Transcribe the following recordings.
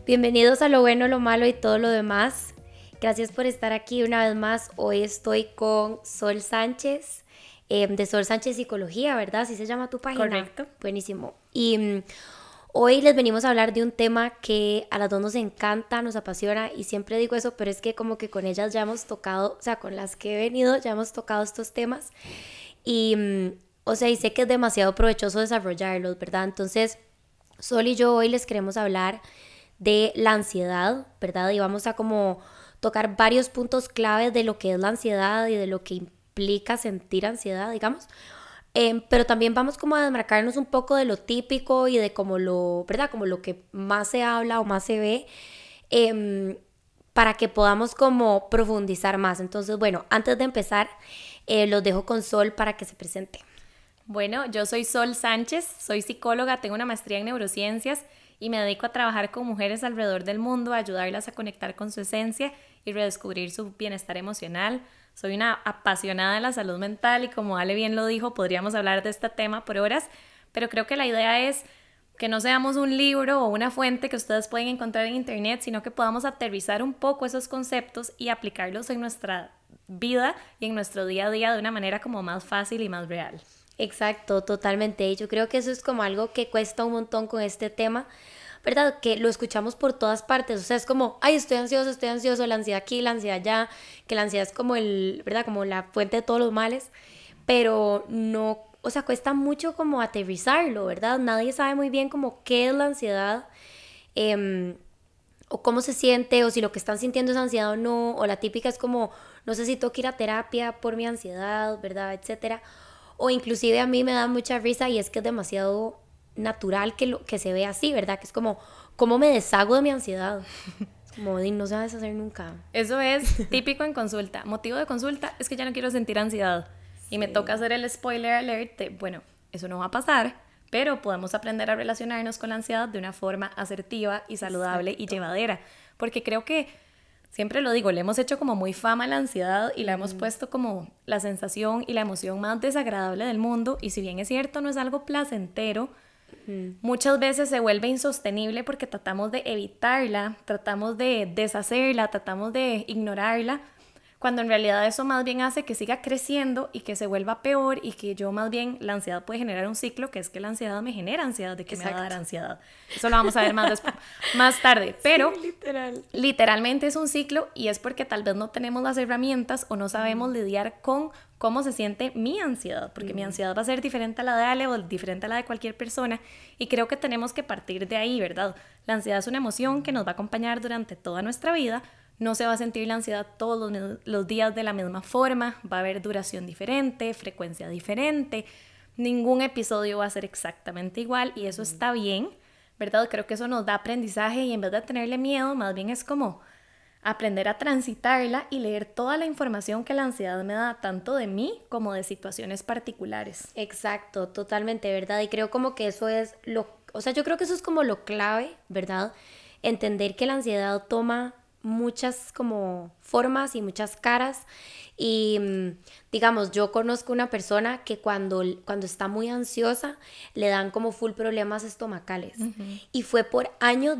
Bienvenidos a Lo Bueno, Lo Malo y todo lo demás. Gracias por estar aquí una vez más. Hoy estoy con Sol Sánchez, de Sol Sánchez Psicología, ¿verdad? ¿Así se llama tu página? Correcto. Buenísimo. Y hoy les venimos a hablar de un tema que a las dos nos encanta, nos apasiona, y siempre digo eso, pero es que como que con ellas ya hemos tocado, o sea, con las que he venido ya hemos tocado estos temas y, o sea, y sé que es demasiado provechoso desarrollarlos, ¿verdad? Entonces, Sol y yo hoy les queremos hablar de la ansiedad, ¿verdad? Y vamos a como tocar varios puntos claves de lo que es la ansiedad y de lo que implica sentir ansiedad, digamos. Pero también vamos como a desmarcarnos un poco de lo típico y de como lo, ¿verdad? Como lo que más se habla o más se ve, para que podamos como profundizar más. Entonces, bueno, antes de empezar, los dejo con Sol para que se presente. Bueno, yo soy Sol Sánchez, soy psicóloga, tengo una maestría en neurociencias y me dedico a trabajar con mujeres alrededor del mundo, a ayudarlas a conectar con su esencia y redescubrir su bienestar emocional. Soy una apasionada de la salud mental y como Ale bien lo dijo, podríamos hablar de este tema por horas, pero creo que la idea es que no seamos un libro o una fuente que ustedes pueden encontrar en internet, sino que podamos aterrizar un poco esos conceptos y aplicarlos en nuestra vida y en nuestro día a día de una manera como más fácil y más real. Exacto, totalmente. Y yo creo que eso es como algo que cuesta un montón con este tema, ¿verdad? Que lo escuchamos por todas partes. O sea, es como, ay, estoy ansioso, la ansiedad aquí, la ansiedad allá, que la ansiedad es como el, ¿verdad? Como la fuente de todos los males. Pero no, o sea, cuesta mucho como aterrizarlo, ¿verdad? Nadie sabe muy bien como qué es la ansiedad, eh, o cómo se siente, o si lo que están sintiendo es ansiedad o no, o la típica es como, no sé si tengo que ir a terapia por mi ansiedad, ¿verdad? Etcétera. O inclusive a mí me da mucha risa y es que es demasiado natural que se vea así, ¿verdad? Que es como, ¿cómo me deshago de mi ansiedad? Es como, no se va a deshacer nunca. Eso es típico en consulta. Motivo de consulta es que ya no quiero sentir ansiedad. Y me toca Sí. hacer el spoiler alert de, bueno, eso no va a pasar, pero podemos aprender a relacionarnos con la ansiedad de una forma asertiva y saludable y Exacto. llevadera. Porque creo que, siempre lo digo, le hemos hecho como muy fama a la ansiedad y la hemos puesto como la sensación y la emoción más desagradable del mundo. Y si bien es cierto, no es algo placentero, muchas veces se vuelve insostenible porque tratamos de evitarla, tratamos de deshacerla, tratamos de ignorarla, cuando en realidad eso más bien hace que siga creciendo y que se vuelva peor y que yo más bien, la ansiedad puede generar un ciclo que es que la ansiedad me genera ansiedad de que me va a dar Exacto. ansiedad. Eso lo vamos a ver más tarde, pero Sí, literal. literalmente es un ciclo y es porque tal vez no tenemos las herramientas o no sabemos lidiar con cómo se siente mi ansiedad, porque mi ansiedad va a ser diferente a la de Ale o diferente a la de cualquier persona y creo que tenemos que partir de ahí, ¿verdad? La ansiedad es una emoción que nos va a acompañar durante toda nuestra vida, no se va a sentir la ansiedad todos los días de la misma forma, va a haber duración diferente, frecuencia diferente, ningún episodio va a ser exactamente igual y eso está bien, ¿verdad? Creo que eso nos da aprendizaje y en vez de tenerle miedo, más bien es como aprender a transitarla y leer toda la información que la ansiedad me da, tanto de mí como de situaciones particulares. Exacto, totalmente, ¿verdad? Y creo como que eso es lo, o sea, yo creo que eso es como lo clave, ¿verdad? Entender que la ansiedad toma muchas como formas y muchas caras y digamos, yo conozco una persona que cuando está muy ansiosa le dan como full problemas estomacales y fue por años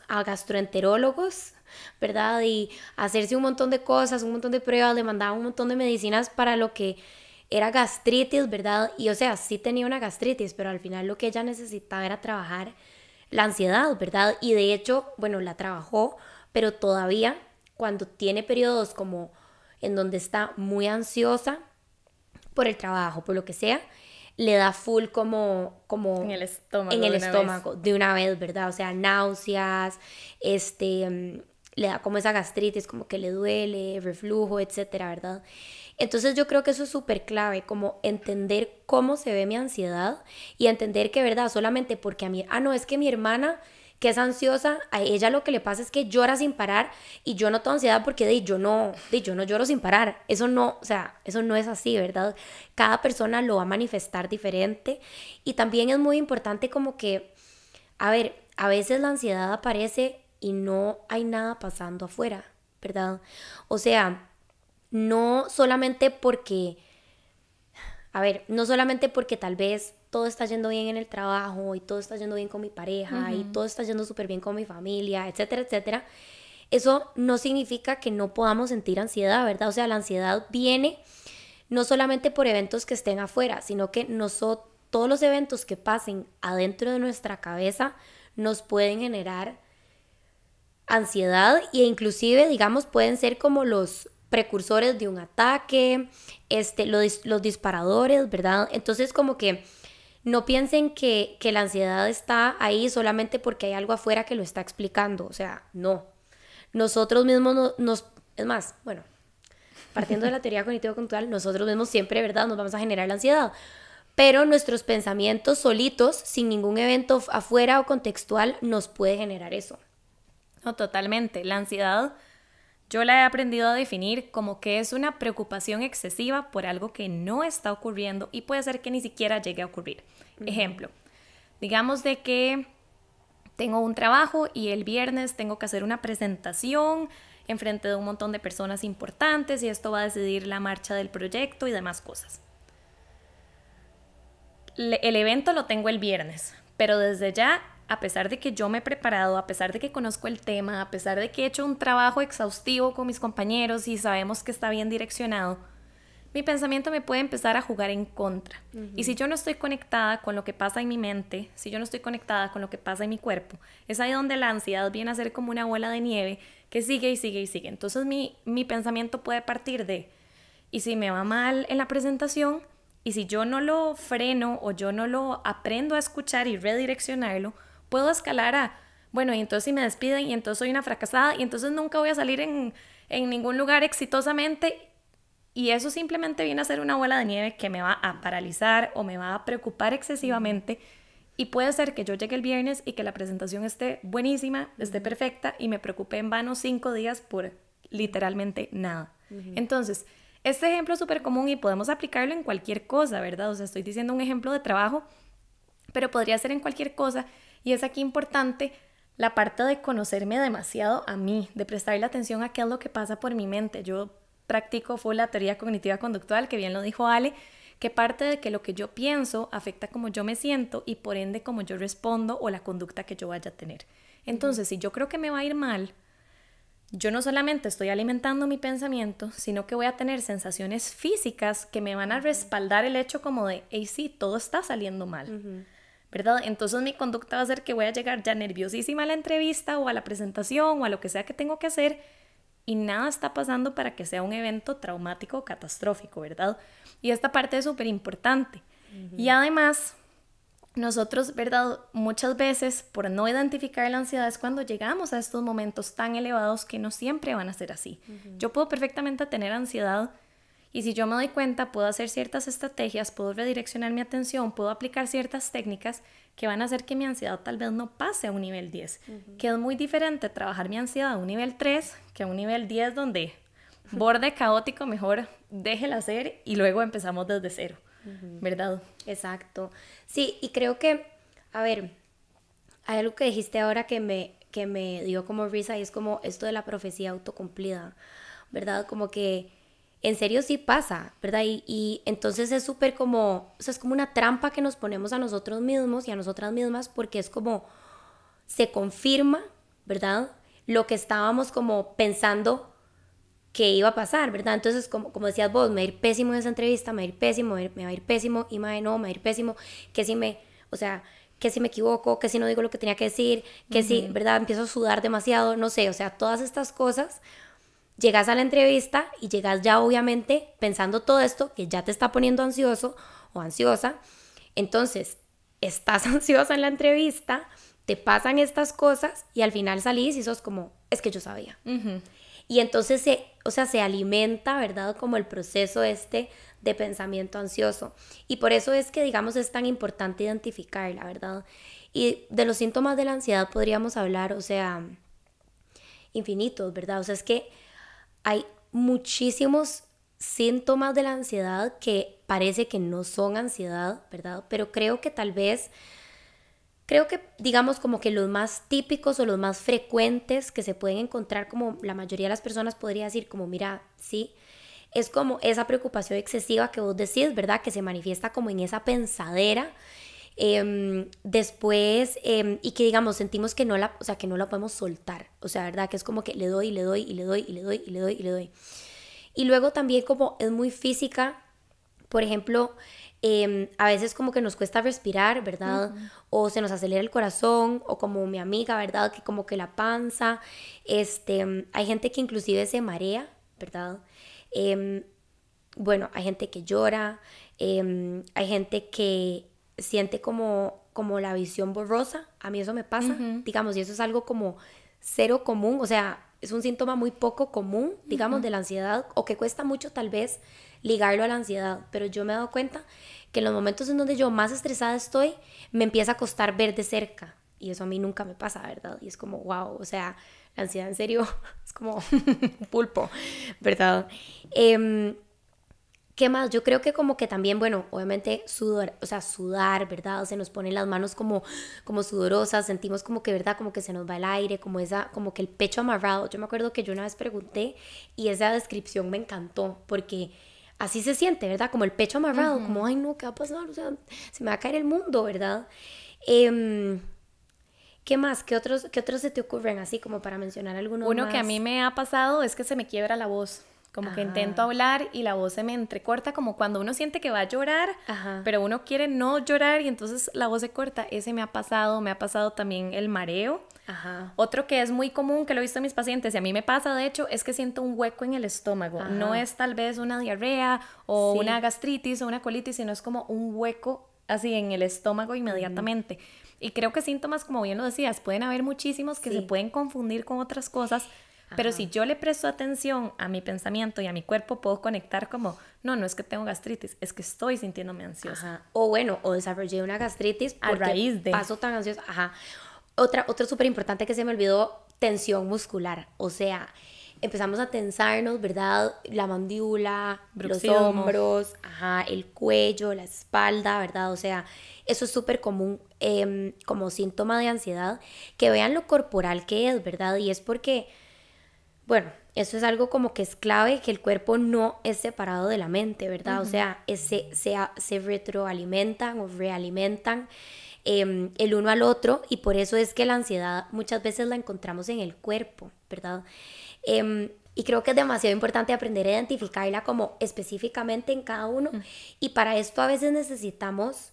a gastroenterólogos, ¿verdad? Y hacerse un montón de cosas, un montón de pruebas, le mandaban un montón de medicinas para lo que era gastritis, ¿verdad? Y o sea, sí tenía una gastritis, pero al final lo que ella necesitaba era trabajar la ansiedad, ¿verdad? Y de hecho, bueno, la trabajó, pero todavía cuando tiene periodos como en donde está muy ansiosa por el trabajo, por lo que sea, le da full En como el en estómago el de una vez. estómago de una vez, ¿verdad? O sea, náuseas, le da como esa gastritis, como que le duele, reflujo, etcétera, ¿verdad? Entonces yo creo que eso es súper clave, como entender cómo se ve mi ansiedad y entender que, ¿verdad? Solamente porque a mí, no, es que mi hermana que es ansiosa, a ella lo que le pasa es que llora sin parar y yo no tengo ansiedad porque yo no lloro sin parar. Eso no, o sea, eso no es así, ¿verdad? Cada persona lo va a manifestar diferente y también es muy importante como que, a ver, a veces la ansiedad aparece y no hay nada pasando afuera, ¿verdad? O sea, no solamente porque, a ver, no solamente porque tal vez todo está yendo bien en el trabajo y todo está yendo bien con mi pareja y todo está yendo súper bien con mi familia, etcétera, etcétera, eso no significa que no podamos sentir ansiedad, ¿verdad? O sea, la ansiedad viene no solamente por eventos que estén afuera, sino que todos los eventos que pasen adentro de nuestra cabeza nos pueden generar ansiedad e inclusive, digamos, pueden ser como los precursores de un ataque, los disparadores, ¿verdad? Entonces como que no piensen que la ansiedad está ahí solamente porque hay algo afuera que lo está explicando, o sea, no. Nosotros mismos es más, bueno, partiendo de la teoría cognitivo-conductual, nosotros mismos siempre, ¿verdad?, nos vamos a generar la ansiedad, pero nuestros pensamientos solitos, sin ningún evento afuera o contextual, nos puede generar eso. No, totalmente. La ansiedad yo la he aprendido a definir como que es una preocupación excesiva por algo que no está ocurriendo y puede ser que ni siquiera llegue a ocurrir. Ejemplo, digamos de que tengo un trabajo y el viernes tengo que hacer una presentación enfrente de un montón de personas importantes y esto va a decidir la marcha del proyecto y demás cosas. El evento lo tengo el viernes, pero desde ya, a pesar de que yo me he preparado, a pesar de que conozco el tema, a pesar de que he hecho un trabajo exhaustivo con mis compañeros y sabemos que está bien direccionado, mi pensamiento me puede empezar a jugar en contra. Y si yo no estoy conectada con lo que pasa en mi mente, si yo no estoy conectada con lo que pasa en mi cuerpo, es ahí donde la ansiedad viene a ser como una bola de nieve que sigue y sigue y sigue. Entonces mi pensamiento puede partir de, ¿y si me va mal en la presentación? Y si yo no lo freno o yo no lo aprendo a escuchar y redireccionarlo, puedo escalar a, bueno, y entonces si me despiden y entonces soy una fracasada y entonces nunca voy a salir en ningún lugar exitosamente. Y eso simplemente viene a ser una bola de nieve que me va a paralizar o me va a preocupar excesivamente. Y puede ser que yo llegue el viernes y que la presentación esté buenísima, esté perfecta y me preocupé en vano 5 días por literalmente nada. Entonces, este ejemplo es súper común y podemos aplicarlo en cualquier cosa, ¿verdad? O sea, estoy diciendo un ejemplo de trabajo, pero podría ser en cualquier cosa. Y es aquí importante la parte de conocerme demasiado a mí, de prestarle atención a qué es lo que pasa por mi mente. Yo practico full la teoría cognitiva conductual, que bien lo dijo Ale, que parte de que lo que yo pienso afecta cómo yo me siento y por ende cómo yo respondo o la conducta que yo vaya a tener. Entonces, si yo creo que me va a ir mal, yo no solamente estoy alimentando mi pensamiento, sino que voy a tener sensaciones físicas que me van a respaldar el hecho como de, hey, sí, todo está saliendo mal, ¿verdad? Entonces mi conducta va a ser que voy a llegar ya nerviosísima a la entrevista o a la presentación o a lo que sea que tengo que hacer y nada está pasando para que sea un evento traumático o catastrófico, ¿verdad? Y esta parte es súper importante. Y además, nosotros, ¿verdad? Muchas veces, por no identificar la ansiedad, es cuando llegamos a estos momentos tan elevados que no siempre van a ser así. Yo puedo perfectamente tener ansiedad y si yo me doy cuenta, puedo hacer ciertas estrategias, puedo redireccionar mi atención, puedo aplicar ciertas técnicas que van a hacer que mi ansiedad tal vez no pase a un nivel 10, que es muy diferente trabajar mi ansiedad a un nivel 3 que a un nivel 10 donde borde caótico, mejor déjela hacer y luego empezamos desde cero, ¿verdad? Exacto. Sí, y creo que, a ver, hay algo que dijiste ahora que me dio como risa y es como esto de la profecía autocumplida, ¿verdad? Como que en serio sí pasa, ¿verdad? Y entonces es súper como, o sea, es como una trampa que nos ponemos a nosotros mismos y a nosotras mismas porque es como, se confirma, ¿verdad? Lo que estábamos como pensando que iba a pasar, ¿verdad? Entonces, como decías vos, me va a ir pésimo en esa entrevista, me va a ir pésimo, me va a ir pésimo, y mae, no, me va a ir pésimo, que si me, o sea, que si me equivoco, que si no digo lo que tenía que decir, que si, ¿verdad? Empiezo a sudar demasiado, no sé, o sea, todas estas cosas. Llegas a la entrevista y llegas ya obviamente pensando todo esto que ya te está poniendo ansioso o ansiosa. Entonces, estás ansiosa en la entrevista, te pasan estas cosas y al final salís y sos como, es que yo sabía. Y entonces se alimenta, ¿verdad? Como el proceso de pensamiento ansioso. Y por eso es que, digamos, es tan importante identificarla, ¿verdad? Y de los síntomas de la ansiedad podríamos hablar, o sea, infinitos, ¿verdad? O sea, es que hay muchísimos síntomas de la ansiedad que parece que no son ansiedad, ¿verdad? Pero creo que digamos como que los más típicos o los más frecuentes que se pueden encontrar, como la mayoría de las personas podría decir como, mira, sí, es como esa preocupación excesiva que vos decís, ¿verdad? Que se manifiesta como en esa pensadera Después, y que digamos, sentimos que no la, o sea, que no la podemos soltar. O sea, ¿verdad? Que es como que le doy, y le doy, y le doy, y le doy, y le doy, y le doy. Y luego también como es muy física, por ejemplo, a veces como que nos cuesta respirar, ¿verdad? O se nos acelera el corazón, o como mi amiga, ¿verdad? Que como que la panza. Hay gente que inclusive se marea, ¿verdad? Bueno, hay gente que llora, hay gente que siente como la visión borrosa. A mí eso me pasa, digamos, y eso es algo como cero común, o sea, es un síntoma muy poco común, digamos, de la ansiedad, o que cuesta mucho tal vez ligarlo a la ansiedad, pero yo me he dado cuenta que en los momentos en donde yo más estresada estoy, me empieza a costar ver de cerca, y eso a mí nunca me pasa, ¿verdad? Y es como, wow, o sea, la ansiedad en serio es como un pulpo, ¿verdad? ¿Qué más? Yo creo que como que también, bueno, obviamente sudor, o sea, sudar, ¿verdad? Se nos ponen las manos como sudorosas, sentimos como que, ¿verdad? Como que se nos va el aire, como que el pecho amarrado. Yo me acuerdo que yo una vez pregunté y esa descripción me encantó porque así se siente, ¿verdad? Como el pecho amarrado, como, ay no, ¿qué va a pasar? O sea, se me va a caer el mundo, ¿verdad? ¿Qué más? ¿Qué otros se te ocurren así como para mencionar algunos Uno más? que a mí me ha pasado es que se me quiebra la voz. Como que intento hablar y la voz se me entrecorta, como cuando uno siente que va a llorar, pero uno quiere no llorar y entonces la voz se corta. Ese me ha pasado también el mareo. Otro que es muy común, que lo he visto en mis pacientes y a mí me pasa, de hecho, es que siento un hueco en el estómago. No es tal vez una diarrea o una gastritis o una colitis, sino es como un hueco así en el estómago inmediatamente. Y creo que síntomas, como bien lo decías, pueden haber muchísimos que se pueden confundir con otras cosas. Pero si yo le presto atención a mi pensamiento y a mi cuerpo, puedo conectar como, no es que tengo gastritis, es que estoy sintiéndome ansiosa. O bueno, o desarrollé una gastritis porque a raíz de paso tan ansiosa. Otro súper importante que se me olvidó, tensión muscular. O sea, empezamos a tensarnos, ¿verdad? La mandíbula, bruxismo, los hombros, el cuello, la espalda, ¿verdad? O sea, eso es súper común como síntoma de ansiedad. Que vean lo corporal que es, ¿verdad? Y es porque... Bueno, eso es algo como que es clave, que el cuerpo no es separado de la mente, ¿verdad? O sea, se retroalimentan o realimentan el uno al otro y por eso es que la ansiedad muchas veces la encontramos en el cuerpo, ¿verdad? Y creo que es demasiado importante aprender a identificarla como específicamente en cada uno y para esto a veces necesitamos...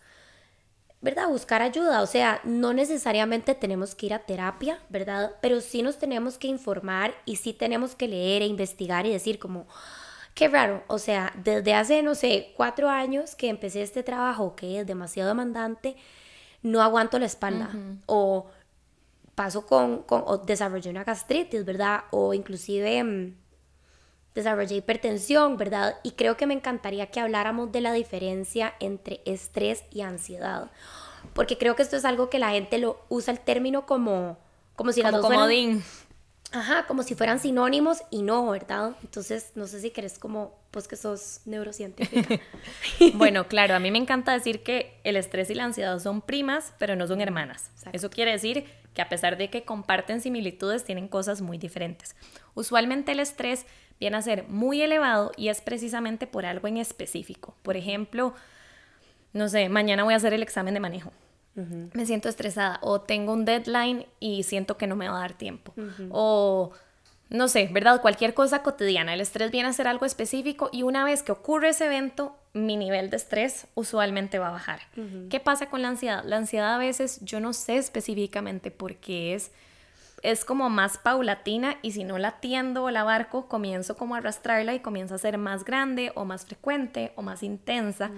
¿verdad? Buscar ayuda, o sea, no necesariamente tenemos que ir a terapia, ¿verdad? Pero sí nos tenemos que informar y sí tenemos que leer e investigar y decir como, qué raro, o sea, desde hace, no sé, 4 años que empecé este trabajo que es demasiado demandante, no aguanto la espalda, o paso o desarrollé una gastritis, ¿verdad? O inclusive... desarrollé hipertensión, ¿verdad? Y creo que me encantaría que habláramos de la diferencia entre estrés y ansiedad. Porque creo que esto es algo que la gente lo usa el término como si las dos comodín. Como si fueran sinónimos y no, ¿verdad? Entonces, no sé si querés pues que sos neurocientífica. Bueno, claro, a mí me encanta decir que el estrés y la ansiedad son primas, pero no son hermanas. Exacto. Eso quiere decir que a pesar de que comparten similitudes, tienen cosas muy diferentes. Usualmente el estrés viene a ser muy elevado y es precisamente por algo en específico. Por ejemplo, no sé, mañana voy a hacer el examen de manejo. Me siento estresada o tengo un deadline y siento que no me va a dar tiempo. O no sé, ¿verdad? Cualquier cosa cotidiana. El estrés viene a ser algo específico y una vez que ocurre ese evento, mi nivel de estrés usualmente va a bajar. ¿Qué pasa con la ansiedad? La ansiedad a veces yo no sé específicamente por qué es como más paulatina y si no la atiendo o la abarco, comienzo como a arrastrarla y comienza a ser más grande o más frecuente o más intensa,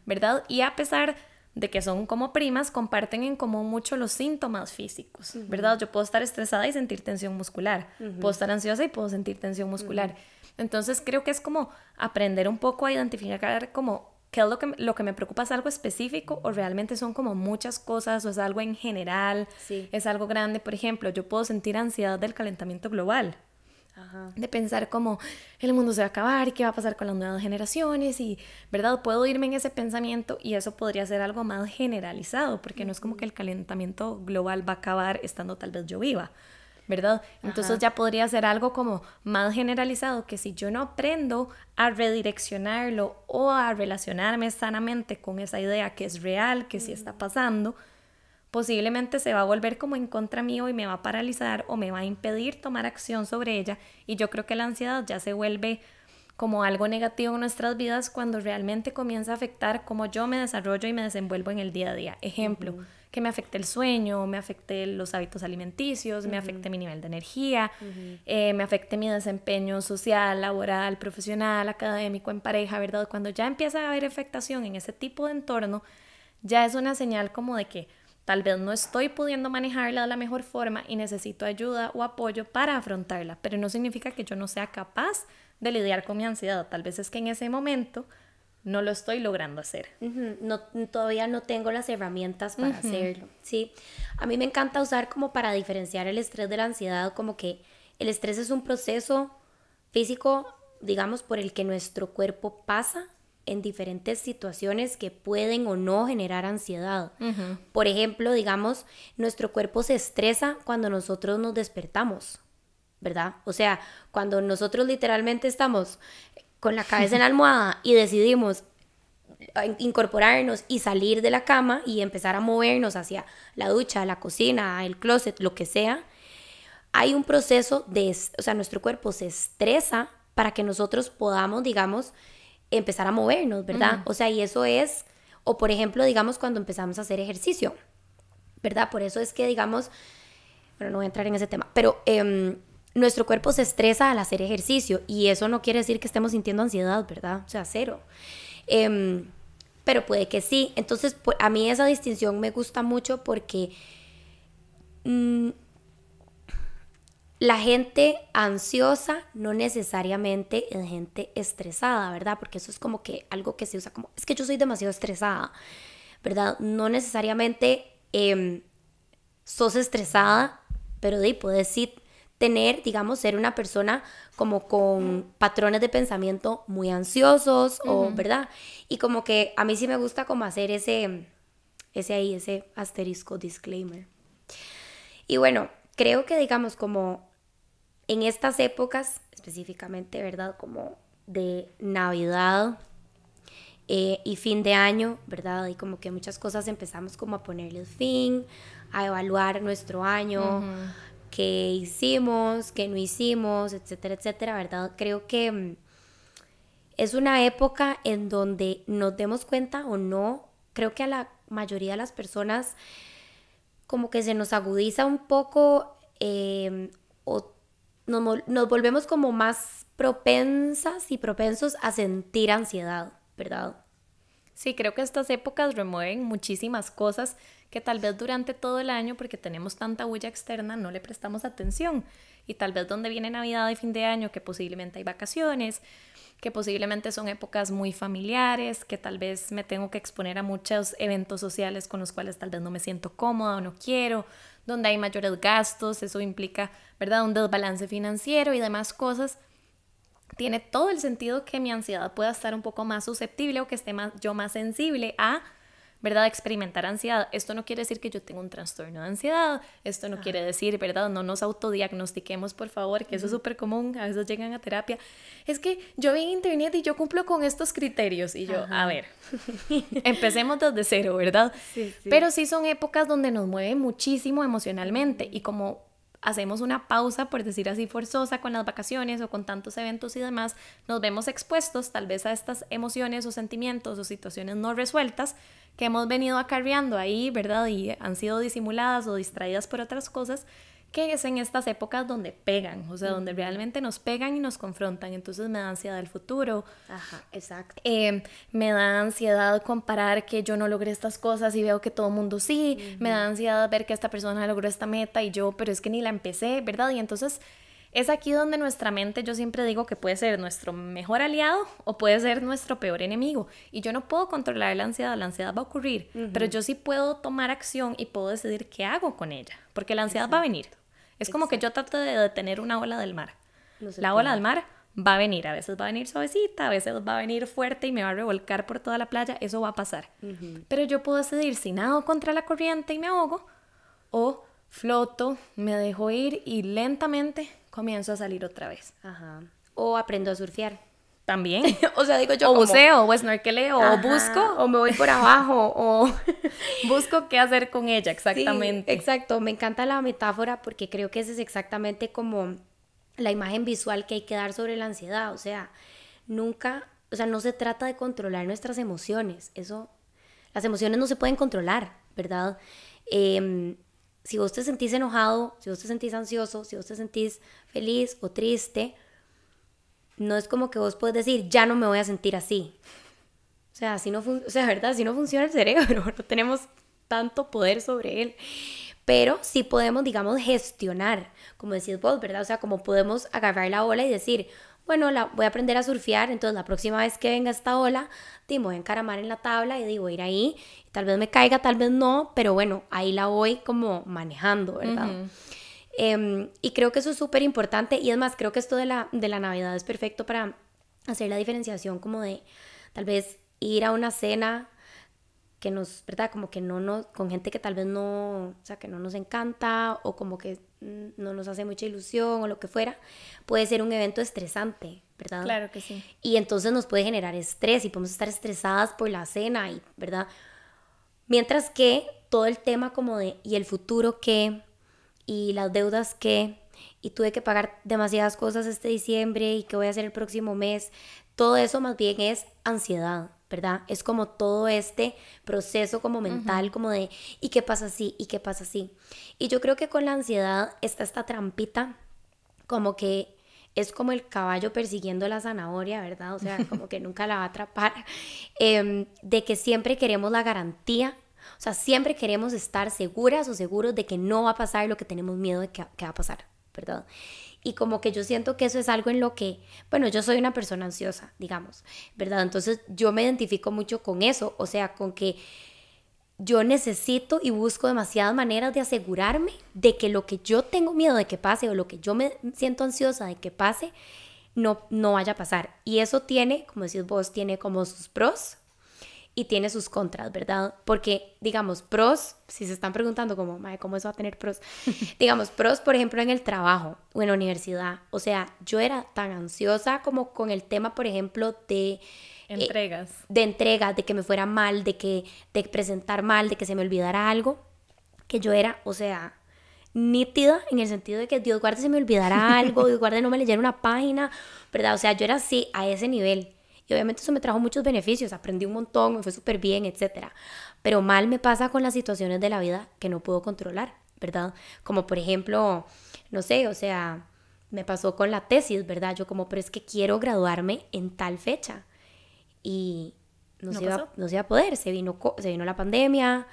¿verdad? Y a pesar de que son como primas, comparten en común mucho los síntomas físicos, ¿verdad? Yo puedo estar estresada y sentir tensión muscular, puedo estar ansiosa y puedo sentir tensión muscular. Entonces creo que es como aprender un poco a identificar como qué es lo que me preocupa, es algo específico o realmente son como muchas cosas o es algo en general, es algo grande. Por ejemplo, yo puedo sentir ansiedad del calentamiento global. De pensar como el mundo se va a acabar y qué va a pasar con las nuevas generaciones y, ¿verdad? Puedo irme en ese pensamiento y eso podría ser algo más generalizado porque no es como que el calentamiento global va a acabar estando tal vez yo viva, ¿verdad? Entonces ya podría ser algo como más generalizado, que si yo no aprendo a redireccionarlo o a relacionarme sanamente con esa idea que es real, que sí está pasando, posiblemente se va a volver como en contra mío y me va a paralizar o me va a impedir tomar acción sobre ella. Y yo creo que la ansiedad ya se vuelve como algo negativo en nuestras vidas cuando realmente comienza a afectar cómo yo me desarrollo y me desenvuelvo en el día a día. Ejemplo, que me afecte el sueño, me afecte los hábitos alimenticios, me afecte mi nivel de energía, me afecte mi desempeño social, laboral, profesional, académico, en pareja, ¿verdad? Cuando ya empieza a haber afectación en ese tipo de entorno, ya es una señal como de que tal vez no estoy pudiendo manejarla de la mejor forma y necesito ayuda o apoyo para afrontarla, pero no significa que yo no sea capaz de lidiar con mi ansiedad. Tal vez es que en ese momento no lo estoy logrando hacer. No, todavía no tengo las herramientas para hacerlo, ¿sí? A mí me encanta usar como para diferenciar el estrés de la ansiedad, como que el estrés es un proceso físico, digamos, por el que nuestro cuerpo pasa en diferentes situaciones que pueden o no generar ansiedad. Por ejemplo, digamos, nuestro cuerpo se estresa cuando nosotros nos despertamos, ¿verdad? O sea, cuando nosotros literalmente estamos con la cabeza en la almohada y decidimos incorporarnos y salir de la cama y empezar a movernos hacia la ducha, la cocina, el closet, lo que sea, hay un proceso o sea, nuestro cuerpo se estresa para que nosotros podamos, digamos, empezar a movernos, ¿verdad? O sea, y eso es, o por ejemplo, digamos, cuando empezamos a hacer ejercicio, ¿verdad? Por eso es que, digamos, bueno, no voy a entrar en ese tema, pero nuestro cuerpo se estresa al hacer ejercicio y eso no quiere decir que estemos sintiendo ansiedad, ¿verdad? O sea, cero. Pero puede que sí. Entonces, a mí esa distinción me gusta mucho porque la gente ansiosa no necesariamente es gente estresada, ¿verdad? Porque eso es como que algo que se usa como, es que yo soy demasiado estresada, ¿verdad? No necesariamente sos estresada, pero puedes sí tener, digamos, ser una persona como con patrones de pensamiento muy ansiosos, o, ¿verdad? Y como que a mí sí me gusta como hacer ese asterisco, disclaimer. Y bueno, creo que, digamos, como en estas épocas, específicamente, ¿verdad? Como de Navidad y fin de año, ¿verdad? Y como que muchas cosas empezamos como a ponerle fin, a evaluar nuestro año, qué hicimos, qué no hicimos, etcétera, etcétera, ¿verdad? Creo que es una época en donde nos demos cuenta o no, creo que a la mayoría de las personas como que se nos agudiza un poco o nos volvemos como más propensas y propensos a sentir ansiedad, ¿verdad? Sí, creo que estas épocas remueven muchísimas cosas que tal vez durante todo el año, porque tenemos tanta bulla externa, no le prestamos atención. Y tal vez donde viene Navidad y fin de año, que posiblemente hay vacaciones, que posiblemente son épocas muy familiares, que tal vez me tengo que exponer a muchos eventos sociales con los cuales tal vez no me siento cómoda o no quiero, donde hay mayores gastos, eso implica, ¿verdad?, un desbalance financiero y demás cosas. Tiene todo el sentido que mi ansiedad pueda estar un poco más susceptible o que esté yo más sensible a, ¿verdad?, experimentar ansiedad. Esto no quiere decir que yo tenga un trastorno de ansiedad, esto no quiere decir, ¿verdad?, no nos autodiagnostiquemos, por favor, que eso es súper común, a veces llegan a terapia. Es que yo vi en internet y yo cumplo con estos criterios, y yo, a ver, empecemos desde cero, ¿verdad? Sí. Pero sí son épocas donde nos mueve muchísimo emocionalmente y como hacemos una pausa, por decir así, forzosa con las vacaciones o con tantos eventos y demás, nos vemos expuestos tal vez a estas emociones o sentimientos o situaciones no resueltas que hemos venido acarreando ahí, ¿verdad? Y han sido disimuladas o distraídas por otras cosas, que es en estas épocas donde pegan, o sea, donde realmente nos pegan y nos confrontan. Entonces me da ansiedad el futuro. Ajá, exacto. Me da ansiedad comparar que yo no logré estas cosas y veo que todo el mundo sí. Me da ansiedad ver que esta persona logró esta meta y yo, pero es que ni la empecé, ¿verdad? Y entonces es aquí donde nuestra mente, yo siempre digo que puede ser nuestro mejor aliado o puede ser nuestro peor enemigo. Y yo no puedo controlar la ansiedad va a ocurrir, pero yo sí puedo tomar acción y puedo decidir qué hago con ella, porque la ansiedad va a venir. Es como que yo trato de detener una ola del mar. La ola del mar va a venir, a veces va a venir suavecita, a veces va a venir fuerte y me va a revolcar por toda la playa, eso va a pasar. Pero yo puedo decidir si nado contra la corriente y me ahogo o floto, me dejo ir y lentamente comienzo a salir otra vez. Ajá. O aprendo a surfear. También. O sea, digo yo O como... buceo, o snorkeleo, Ajá, o busco. o me voy por abajo, o... Busco qué hacer con ella, exactamente. Sí, exacto, me encanta la metáfora porque creo que esa es exactamente como la imagen visual que hay que dar sobre la ansiedad. O sea, nunca, o sea, no se trata de controlar nuestras emociones. Eso, las emociones no se pueden controlar, ¿verdad? Si vos te sentís enojado, si vos te sentís ansioso, si vos te sentís feliz o triste, no es como que vos puedes decir, ya no me voy a sentir así. O sea, así no o sea, ¿verdad? Así no funciona el cerebro, no tenemos tanto poder sobre él. Pero sí podemos, digamos, gestionar, como decís vos, ¿verdad? O sea, como podemos agarrar la ola y decir, bueno, voy a aprender a surfear, entonces la próxima vez que venga esta ola, me voy a encaramar en la tabla y digo, ir ahí, tal vez me caiga, tal vez no, pero bueno, ahí la voy como manejando, ¿verdad? Y creo que eso es súper importante, y es más, creo que esto de la Navidad es perfecto para hacer la diferenciación como de, tal vez, ir a una cena que nos, ¿verdad? Como que no nos, con gente que tal vez no, o sea, que no nos encanta o como que no nos hace mucha ilusión o lo que fuera, puede ser un evento estresante, ¿verdad? Claro que sí. Y entonces nos puede generar estrés y podemos estar estresadas por la cena, y, ¿verdad? Mientras que todo el tema como de, ¿y el futuro qué? ¿Y las deudas qué? Y tuve que pagar demasiadas cosas este diciembre y qué voy a hacer el próximo mes. Todo eso más bien es ansiedad, ¿verdad? Es como todo este proceso como mental, como de, ¿y qué pasa así? ¿Y qué pasa así? Y yo creo que con la ansiedad está esta trampita, como que es como el caballo persiguiendo la zanahoria, ¿verdad? O sea, como que nunca la va a atrapar, de que siempre queremos la garantía, o sea, siempre queremos estar seguras o seguros de que no va a pasar lo que tenemos miedo de que va a pasar, ¿verdad? Y como que yo siento que eso es algo en lo que, bueno, yo soy una persona ansiosa, digamos, ¿verdad? Entonces yo me identifico mucho con eso, o sea, con que yo necesito y busco demasiadas maneras de asegurarme de que lo que yo tengo miedo de que pase o lo que yo me siento ansiosa de que pase, no vaya a pasar. Y eso tiene, como decís vos, tiene como sus pros y tiene sus contras, ¿verdad? Porque, digamos, pros, si se están preguntando como, madre, ¿cómo eso va a tener pros? Digamos, pros, por ejemplo, en el trabajo o en la universidad. O sea, yo era tan ansiosa como con el tema, por ejemplo, de entregas. De entregas, de que me fuera mal, de presentar mal, de que se me olvidara algo, que yo era, o sea, nítida en el sentido de que Dios guarde se me olvidara algo, Dios guarde no me leyera una página, ¿verdad? O sea, yo era así, a ese nivel. Y obviamente eso me trajo muchos beneficios, aprendí un montón, me fue súper bien, etc. Pero mal me pasa con las situaciones de la vida que no puedo controlar, ¿verdad? Como por ejemplo, no sé, o sea, me pasó con la tesis, ¿verdad? Yo como, pero es que quiero graduarme en tal fecha. Y no se iba a poder, se vino la pandemia,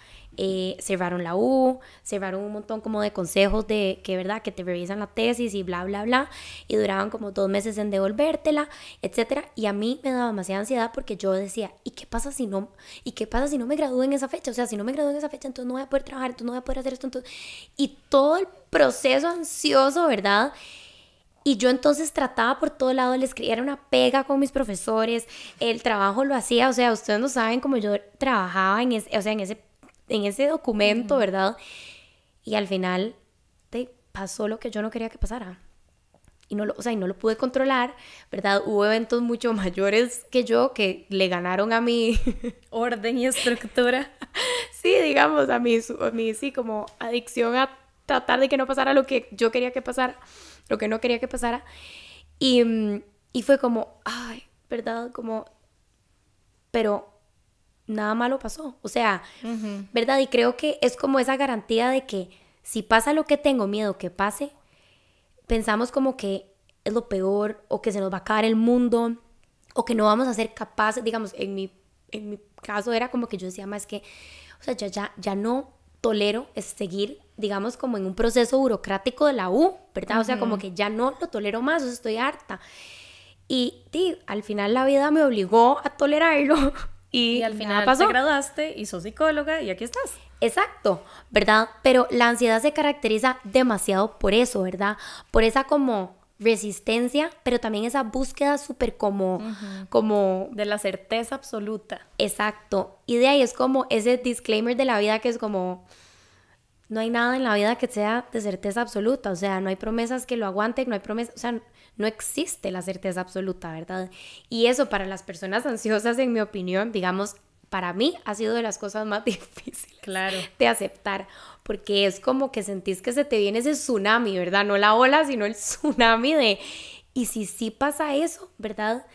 cerraron la U, cerraron un montón como de consejos de que, ¿verdad? Que te revisan la tesis y bla, bla, bla, y duraban como 2 meses en devolvértela, etcétera. Y a mí me daba demasiada ansiedad porque yo decía, ¿y qué pasa si no me gradúo en esa fecha? O sea, si no me gradúo en esa fecha, entonces no voy a poder trabajar, entonces no voy a poder hacer esto, entonces... Y todo el proceso ansioso, ¿verdad? Y yo entonces trataba por todo lado, le escribía, era una pega con mis profesores, el trabajo lo hacía, o sea, ustedes no saben cómo yo trabajaba en ese documento, ¿verdad? Y al final pasó lo que yo no quería que pasara. Y no lo pude controlar, ¿verdad? Hubo eventos mucho mayores que yo que le ganaron a mi orden y estructura. Sí, digamos, a mí sí, como adicción a tratar de que no pasara lo que yo quería que pasara, lo que no quería que pasara. Y fue como, ay, ¿verdad? Como, pero nada malo pasó. O sea, ¿verdad? Y creo que es como esa garantía de que si pasa lo que tengo miedo que pase, pensamos como que es lo peor, o que se nos va a acabar el mundo, o que no vamos a ser capaces. Digamos, en mi caso era como que yo decía, más que, o sea, ya no tolero seguir, digamos, como en un proceso burocrático de la U, ¿verdad? O sea, como que ya no lo tolero más, o sea, estoy harta. Y al final la vida me obligó a tolerarlo. Y al final pasó. te graduaste y sos psicóloga y aquí estás. Exacto, ¿verdad? Pero la ansiedad se caracteriza demasiado por eso, ¿verdad? Por esa como resistencia, pero también esa búsqueda súper como de la certeza absoluta. Exacto. Y de ahí es como ese disclaimer de la vida que es como, no hay nada en la vida que sea de certeza absoluta, o sea, no hay promesas que lo aguanten, no hay promesas, o sea, no existe la certeza absoluta, ¿verdad? Y eso para las personas ansiosas, en mi opinión, digamos, para mí ha sido de las cosas más difíciles de aceptar, porque es como que sentís que se te viene ese tsunami, ¿verdad? No la ola, sino el tsunami de... Y si sí pasa eso, ¿verdad?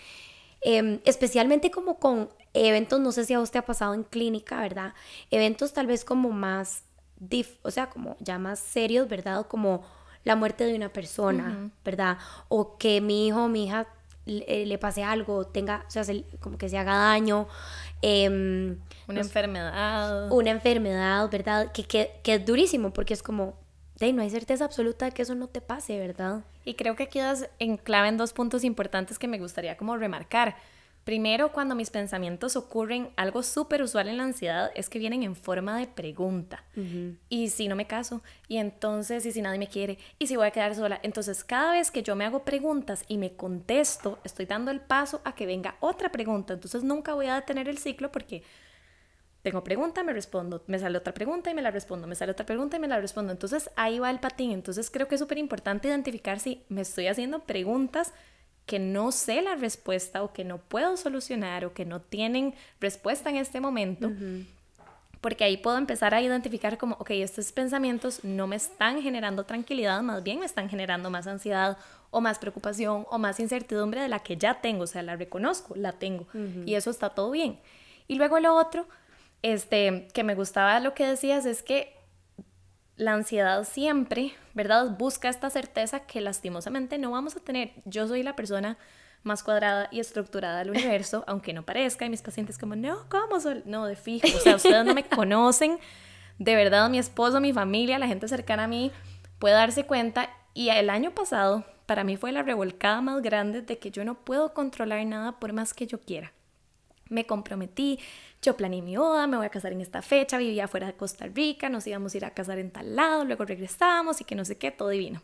Especialmente como con eventos, no sé si a vos te ha pasado en clínica, ¿verdad? Eventos tal vez como más, o sea, como ya más serios, ¿verdad? Como la muerte de una persona, ¿verdad? O que mi hijo o mi hija le pase algo, tenga, o sea, como que se haga daño. Una enfermedad. Una enfermedad, ¿verdad? Que es durísimo porque es como, no hay certeza absoluta de que eso no te pase, ¿verdad? Y creo que quedas en clave en 2 puntos importantes que me gustaría como remarcar. Primero, cuando mis pensamientos ocurren, algo súper usual en la ansiedad es que vienen en forma de pregunta. ¿Y si no me caso? ¿Y entonces, y si nadie me quiere? ¿Y si voy a quedar sola? Entonces, cada vez que yo me hago preguntas y me contesto, estoy dando el paso a que venga otra pregunta. Entonces, nunca voy a detener el ciclo porque tengo pregunta, me respondo, me sale otra pregunta y me la respondo, me sale otra pregunta y me la respondo. Entonces, ahí va el patín. Entonces, creo que es súper importante identificar si me estoy haciendo preguntas que no sé la respuesta o que no puedo solucionar o que no tienen respuesta en este momento, porque ahí puedo empezar a identificar como, ok, estos pensamientos no me están generando tranquilidad, más bien me están generando más ansiedad o más preocupación o más incertidumbre de la que ya tengo, o sea, la reconozco, la tengo, y eso está todo bien. Y luego lo otro, que me gustaba lo que decías, es que la ansiedad siempre, ¿verdad? Busca esta certeza que lastimosamente no vamos a tener. Yo soy la persona más cuadrada y estructurada del universo, aunque no parezca, y mis pacientes como, no, ¿cómo soy? No, de fijo, o sea, ustedes no me conocen, de verdad, mi esposo, mi familia, la gente cercana a mí puede darse cuenta, y el año pasado para mí fue la revolcada más grande de que yo no puedo controlar nada por más que yo quiera. Me comprometí, yo planeé mi boda, me voy a casar en esta fecha, vivía fuera de Costa Rica, nos íbamos a ir a casar en tal lado, luego regresamos y que no sé qué, todo divino.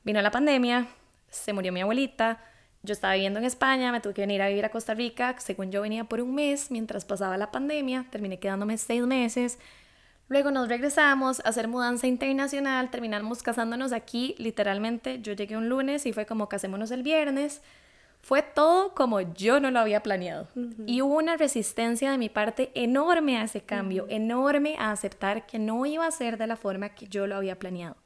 Vino la pandemia, se murió mi abuelita, yo estaba viviendo en España, me tuve que venir a vivir a Costa Rica, según yo venía por un mes mientras pasaba la pandemia, terminé quedándome 6 meses, luego nos regresamos a hacer mudanza internacional, terminamos casándonos aquí, literalmente yo llegué un lunes y fue como casémonos el viernes. Fue todo como yo no lo había planeado. Y hubo una resistencia de mi parte enorme a ese cambio, enorme a aceptar que no iba a ser de la forma que yo lo había planeado.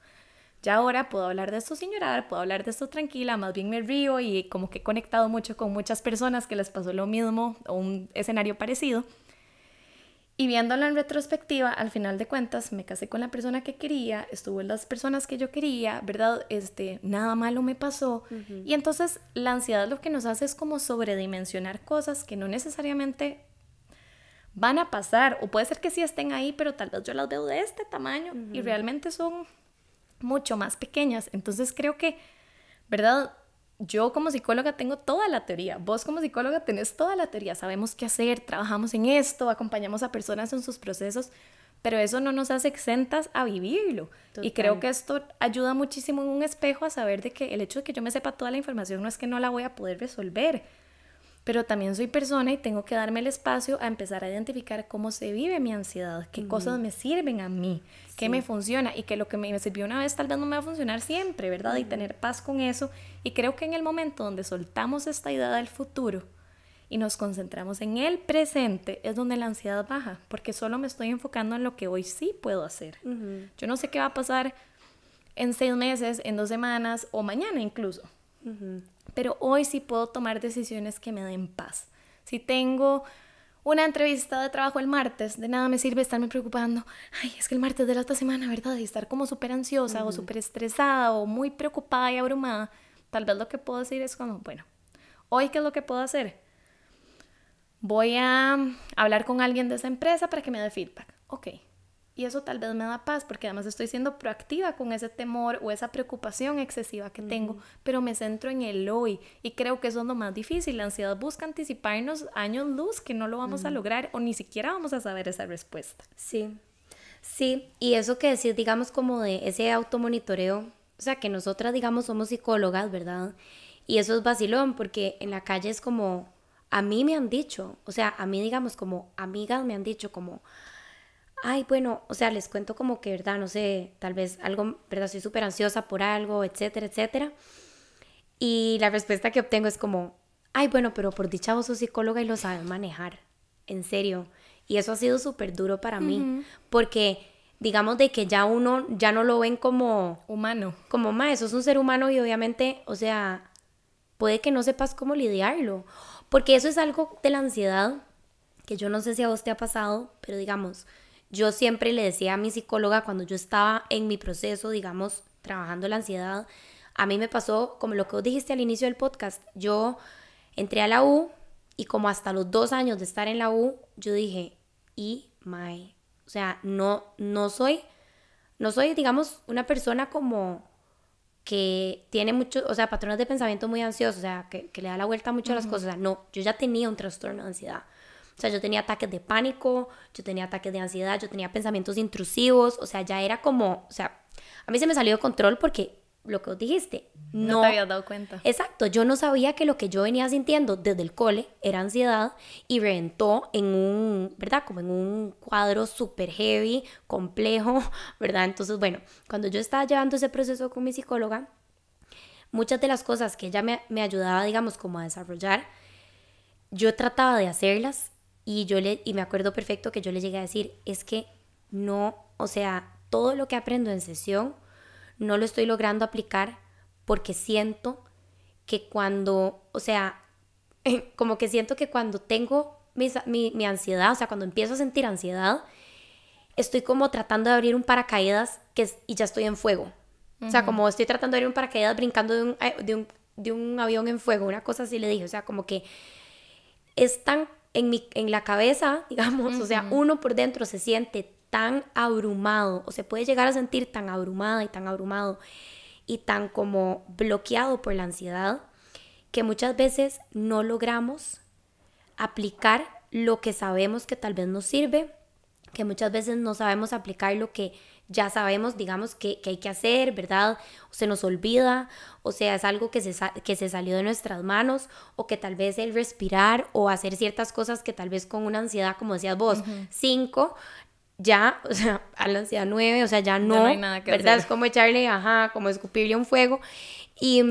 Ya ahora puedo hablar de esto sin llorar, puedo hablar de esto tranquila, más bien me río y como que he conectado mucho con muchas personas que les pasó lo mismo o un escenario parecido. Y viéndolo en retrospectiva, al final de cuentas, me casé con la persona que quería, estuve en las personas que yo quería, ¿verdad? Nada malo me pasó. Y entonces la ansiedad lo que nos hace es como sobredimensionar cosas que no necesariamente van a pasar. O puede ser que sí estén ahí, pero tal vez yo las veo de este tamaño y realmente son mucho más pequeñas. Entonces creo que, ¿verdad? Yo como psicóloga tengo toda la teoría, vos como psicóloga tenés toda la teoría, sabemos qué hacer, trabajamos en esto, acompañamos a personas en sus procesos, pero eso no nos hace exentas a vivirlo. Total. Y creo que esto ayuda muchísimo en un espejo a saber de que el hecho de que yo me sepa toda la información no es que no la voy a poder resolver, pero también soy persona y tengo que darme el espacio a empezar a identificar cómo se vive mi ansiedad, qué cosas me sirven a mí, qué me funciona y que lo que me sirvió una vez tal vez no me va a funcionar siempre, ¿verdad? Y tener paz con eso. Y creo que en el momento donde soltamos esta idea del futuro y nos concentramos en el presente es donde la ansiedad baja, porque solo me estoy enfocando en lo que hoy sí puedo hacer. Yo no sé qué va a pasar en 6 meses, en 2 semanas o mañana incluso. Pero hoy sí puedo tomar decisiones que me den paz. Si tengo una entrevista de trabajo el martes, de nada me sirve estarme preocupando. Ay, es que el martes de la otra semana, ¿verdad? Y estar como súper ansiosa o súper estresada o muy preocupada y abrumada. Tal vez lo que puedo decir es como, bueno, hoy ¿qué es lo que puedo hacer? Voy a hablar con alguien de esa empresa para que me dé feedback. Ok. Y eso tal vez me da paz porque además estoy siendo proactiva con ese temor o esa preocupación excesiva que tengo, pero me centro en el hoy y creo que eso es lo más difícil. La ansiedad busca anticiparnos años luz que no lo vamos a lograr o ni siquiera vamos a saber esa respuesta. Sí, sí, y eso que decís, digamos, como de ese automonitoreo, o sea, que nosotras, digamos, somos psicólogas, ¿verdad? Y eso es vacilón porque en la calle es como, a mí me han dicho, o sea, a mí, digamos, como amigas me han dicho como... ay, bueno, o sea, les cuento como que, ¿verdad? No sé, tal vez algo, ¿verdad? Soy súper ansiosa por algo, etcétera, etcétera. Y la respuesta que obtengo es como, ay, bueno, pero por dicha vos sos psicóloga y lo sabes manejar, en serio. Y eso ha sido súper duro para mí, porque digamos de que ya uno, ya no lo ven como... Humano. Como, ma, eso es un ser humano y obviamente, o sea, puede que no sepas cómo lidiarlo. Porque eso es algo de la ansiedad, que yo no sé si a vos te ha pasado, pero digamos, yo siempre le decía a mi psicóloga cuando yo estaba en mi proceso, digamos, trabajando la ansiedad, a mí me pasó como lo que vos dijiste al inicio del podcast. Yo entré a la U y como hasta los 2 años de estar en la U, yo dije, o sea, no soy, digamos, una persona como que tiene muchos, o sea, patrones de pensamiento muy ansiosos, o sea, que le da la vuelta mucho a las cosas. O sea, no, yo ya tenía un trastorno de ansiedad. O sea, yo tenía ataques de pánico, yo tenía ataques de ansiedad, yo tenía pensamientos intrusivos, o sea, ya era como, o sea, a mí se me salió de control porque lo que vos dijiste, No te habías dado cuenta. Exacto, yo no sabía que lo que yo venía sintiendo desde el cole era ansiedad y reventó en un, ¿verdad? Como en un cuadro súper heavy, complejo, ¿verdad? Entonces, bueno, cuando yo estaba llevando ese proceso con mi psicóloga, muchas de las cosas que ella me ayudaba, digamos, como a desarrollar, yo trataba de hacerlas y me acuerdo perfecto que yo le llegué a decir, es que no, o sea, todo lo que aprendo en sesión no lo estoy logrando aplicar porque siento que cuando, o sea, como que siento que cuando tengo mi ansiedad, o sea, cuando empiezo a sentir ansiedad, estoy como tratando de abrir un paracaídas y ya estoy en fuego. O sea, como estoy tratando de abrir un paracaídas brincando de un avión en fuego, una cosa así le dije. O sea, como que es tan en la cabeza, digamos, o sea, uno por dentro se siente tan abrumado, o se puede llegar a sentir tan abrumada y tan abrumado y tan como bloqueado por la ansiedad, que muchas veces no logramos aplicar lo que sabemos que tal vez nos sirve, que muchas veces no sabemos aplicar lo que ya sabemos, digamos, que hay que hacer, ¿verdad? O se nos olvida, o sea, es algo que se salió de nuestras manos, o que tal vez el respirar o hacer ciertas cosas que tal vez con una ansiedad, como decías vos, 5, ya, o sea, a la ansiedad 9, o sea, ya no hay nada que ¿verdad? hacer. Es como echarle, como escupirle un fuego. Y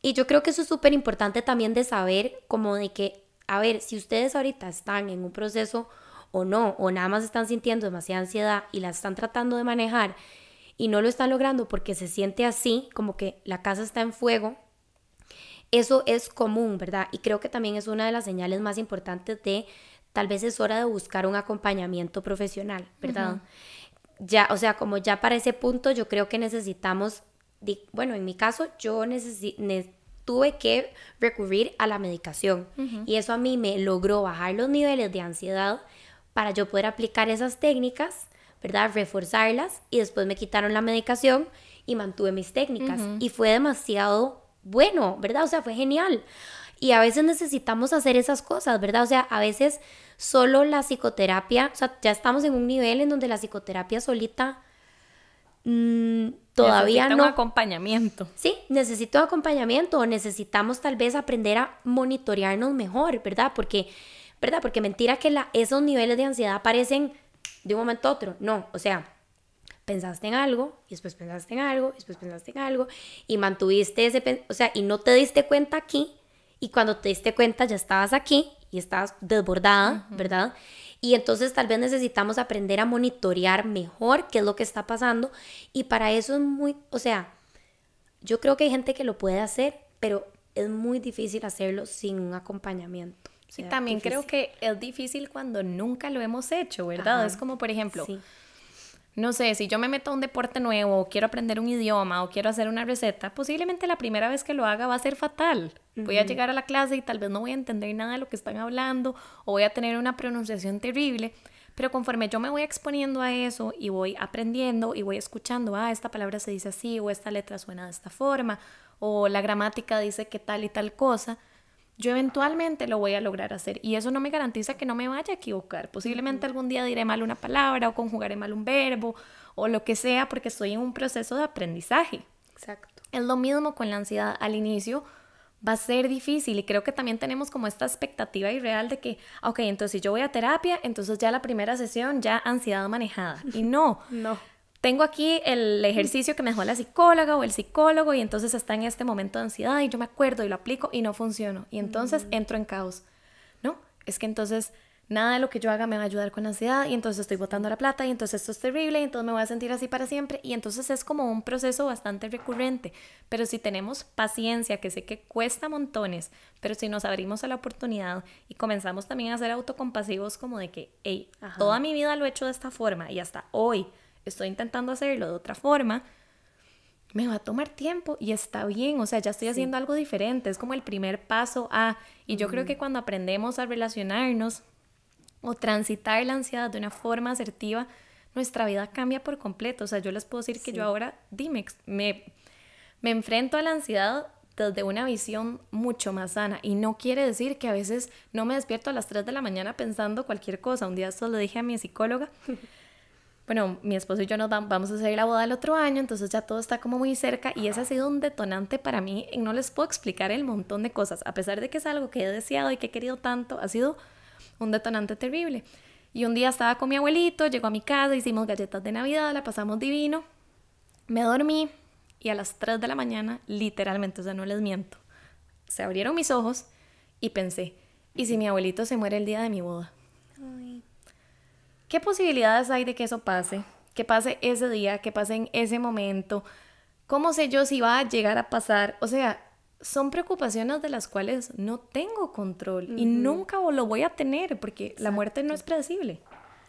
yo creo que eso es súper importante también de saber, como de que, a ver, si ustedes ahorita están en un proceso o no, o nada más están sintiendo demasiada ansiedad y la están tratando de manejar y no lo están logrando porque se siente así, como que la casa está en fuego, eso es común, ¿verdad? Y creo que también es una de las señales más importantes de tal vez es hora de buscar un acompañamiento profesional, ¿verdad? Ya, o sea, como ya para ese punto yo creo que necesitamos, bueno, en mi caso yo tuve que recurrir a la medicación y eso a mí me logró bajar los niveles de ansiedad para yo poder aplicar esas técnicas, ¿verdad? Reforzarlas y después me quitaron la medicación y mantuve mis técnicas y fue demasiado bueno, ¿verdad? O sea, fue genial. Y a veces necesitamos hacer esas cosas, ¿verdad? O sea, a veces solo la psicoterapia, o sea, ya estamos en un nivel en donde la psicoterapia solita todavía necesita no. un acompañamiento. Sí, necesito acompañamiento o necesitamos tal vez aprender a monitorearnos mejor, ¿verdad? Porque mentira que esos niveles de ansiedad aparecen de un momento a otro. No, o sea, pensaste en algo, y después pensaste en algo, y después pensaste en algo, y mantuviste o sea, y no te diste cuenta aquí, y cuando te diste cuenta ya estabas aquí, y estabas desbordada, ¿verdad? Y entonces tal vez necesitamos aprender a monitorear mejor qué es lo que está pasando, y para eso es o sea, yo creo que hay gente que lo puede hacer, pero es muy difícil hacerlo sin un acompañamiento. O sea, y también difícil. creo que es difícil cuando nunca lo hemos hecho, ¿verdad? Ajá. Es como, por ejemplo, Sí. no sé, si yo me meto a un deporte nuevo, o quiero aprender un idioma, o quiero hacer una receta, posiblemente la primera vez que lo haga va a ser fatal. Voy a llegar a la clase y tal vez no voy a entender nada de lo que están hablando, o voy a tener una pronunciación terrible, pero conforme yo me voy exponiendo a eso y voy aprendiendo y voy escuchando, esta palabra se dice así, o esta letra suena de esta forma, o la gramática dice que tal y tal cosa, yo eventualmente lo voy a lograr hacer y eso no me garantiza que no me vaya a equivocar. Posiblemente algún día diré mal una palabra o conjugaré mal un verbo o lo que sea porque estoy en un proceso de aprendizaje. Exacto. Es lo mismo con la ansiedad. Al inicio va a ser difícil, y creo que también tenemos como esta expectativa irreal de que, ok, entonces si yo voy a terapia, entonces ya la primera sesión ya ansiedad manejada, y no. No. Tengo aquí el ejercicio que me dejó la psicóloga o el psicólogo y entonces está en este momento de ansiedad y yo me acuerdo y lo aplico y no funciono y entonces entro en caos. No, es que entonces nada de lo que yo haga me va a ayudar con la ansiedad y entonces estoy botando la plata y entonces esto es terrible y entonces me voy a sentir así para siempre y entonces es como un proceso bastante recurrente. Pero si tenemos paciencia, que sé que cuesta montones, pero si nos abrimos a la oportunidad y comenzamos también a ser autocompasivos como de que, hey, toda mi vida lo he hecho de esta forma y hasta hoy estoy intentando hacerlo de otra forma, me va a tomar tiempo y está bien, o sea, ya estoy haciendo algo diferente, es como el primer paso a, y yo creo que cuando aprendemos a relacionarnos o transitar la ansiedad de una forma asertiva, nuestra vida cambia por completo. O sea, yo les puedo decir que yo ahora, me enfrento a la ansiedad desde una visión mucho más sana, y no quiere decir que a veces no me despierto a las 3 de la mañana pensando cualquier cosa. Un día esto lo dije a mi psicóloga. Bueno, mi esposo y yo vamos a hacer la boda el otro año, entonces ya todo está como muy cerca y ese ha sido un detonante para mí. No les puedo explicar el montón de cosas, a pesar de que es algo que he deseado y que he querido tanto, ha sido un detonante terrible. Y un día estaba con mi abuelito, llegó a mi casa, hicimos galletas de Navidad, la pasamos divino, me dormí y a las 3 de la mañana, literalmente, o sea, no les miento, se abrieron mis ojos y pensé, ¿y si mi abuelito se muere el día de mi boda? Ay. ¿Qué posibilidades hay de que eso pase? Que pase ese día, que pase en ese momento. ¿Cómo sé yo si va a llegar a pasar? O sea, son preocupaciones de las cuales no tengo control y nunca lo voy a tener porque la muerte no es predecible.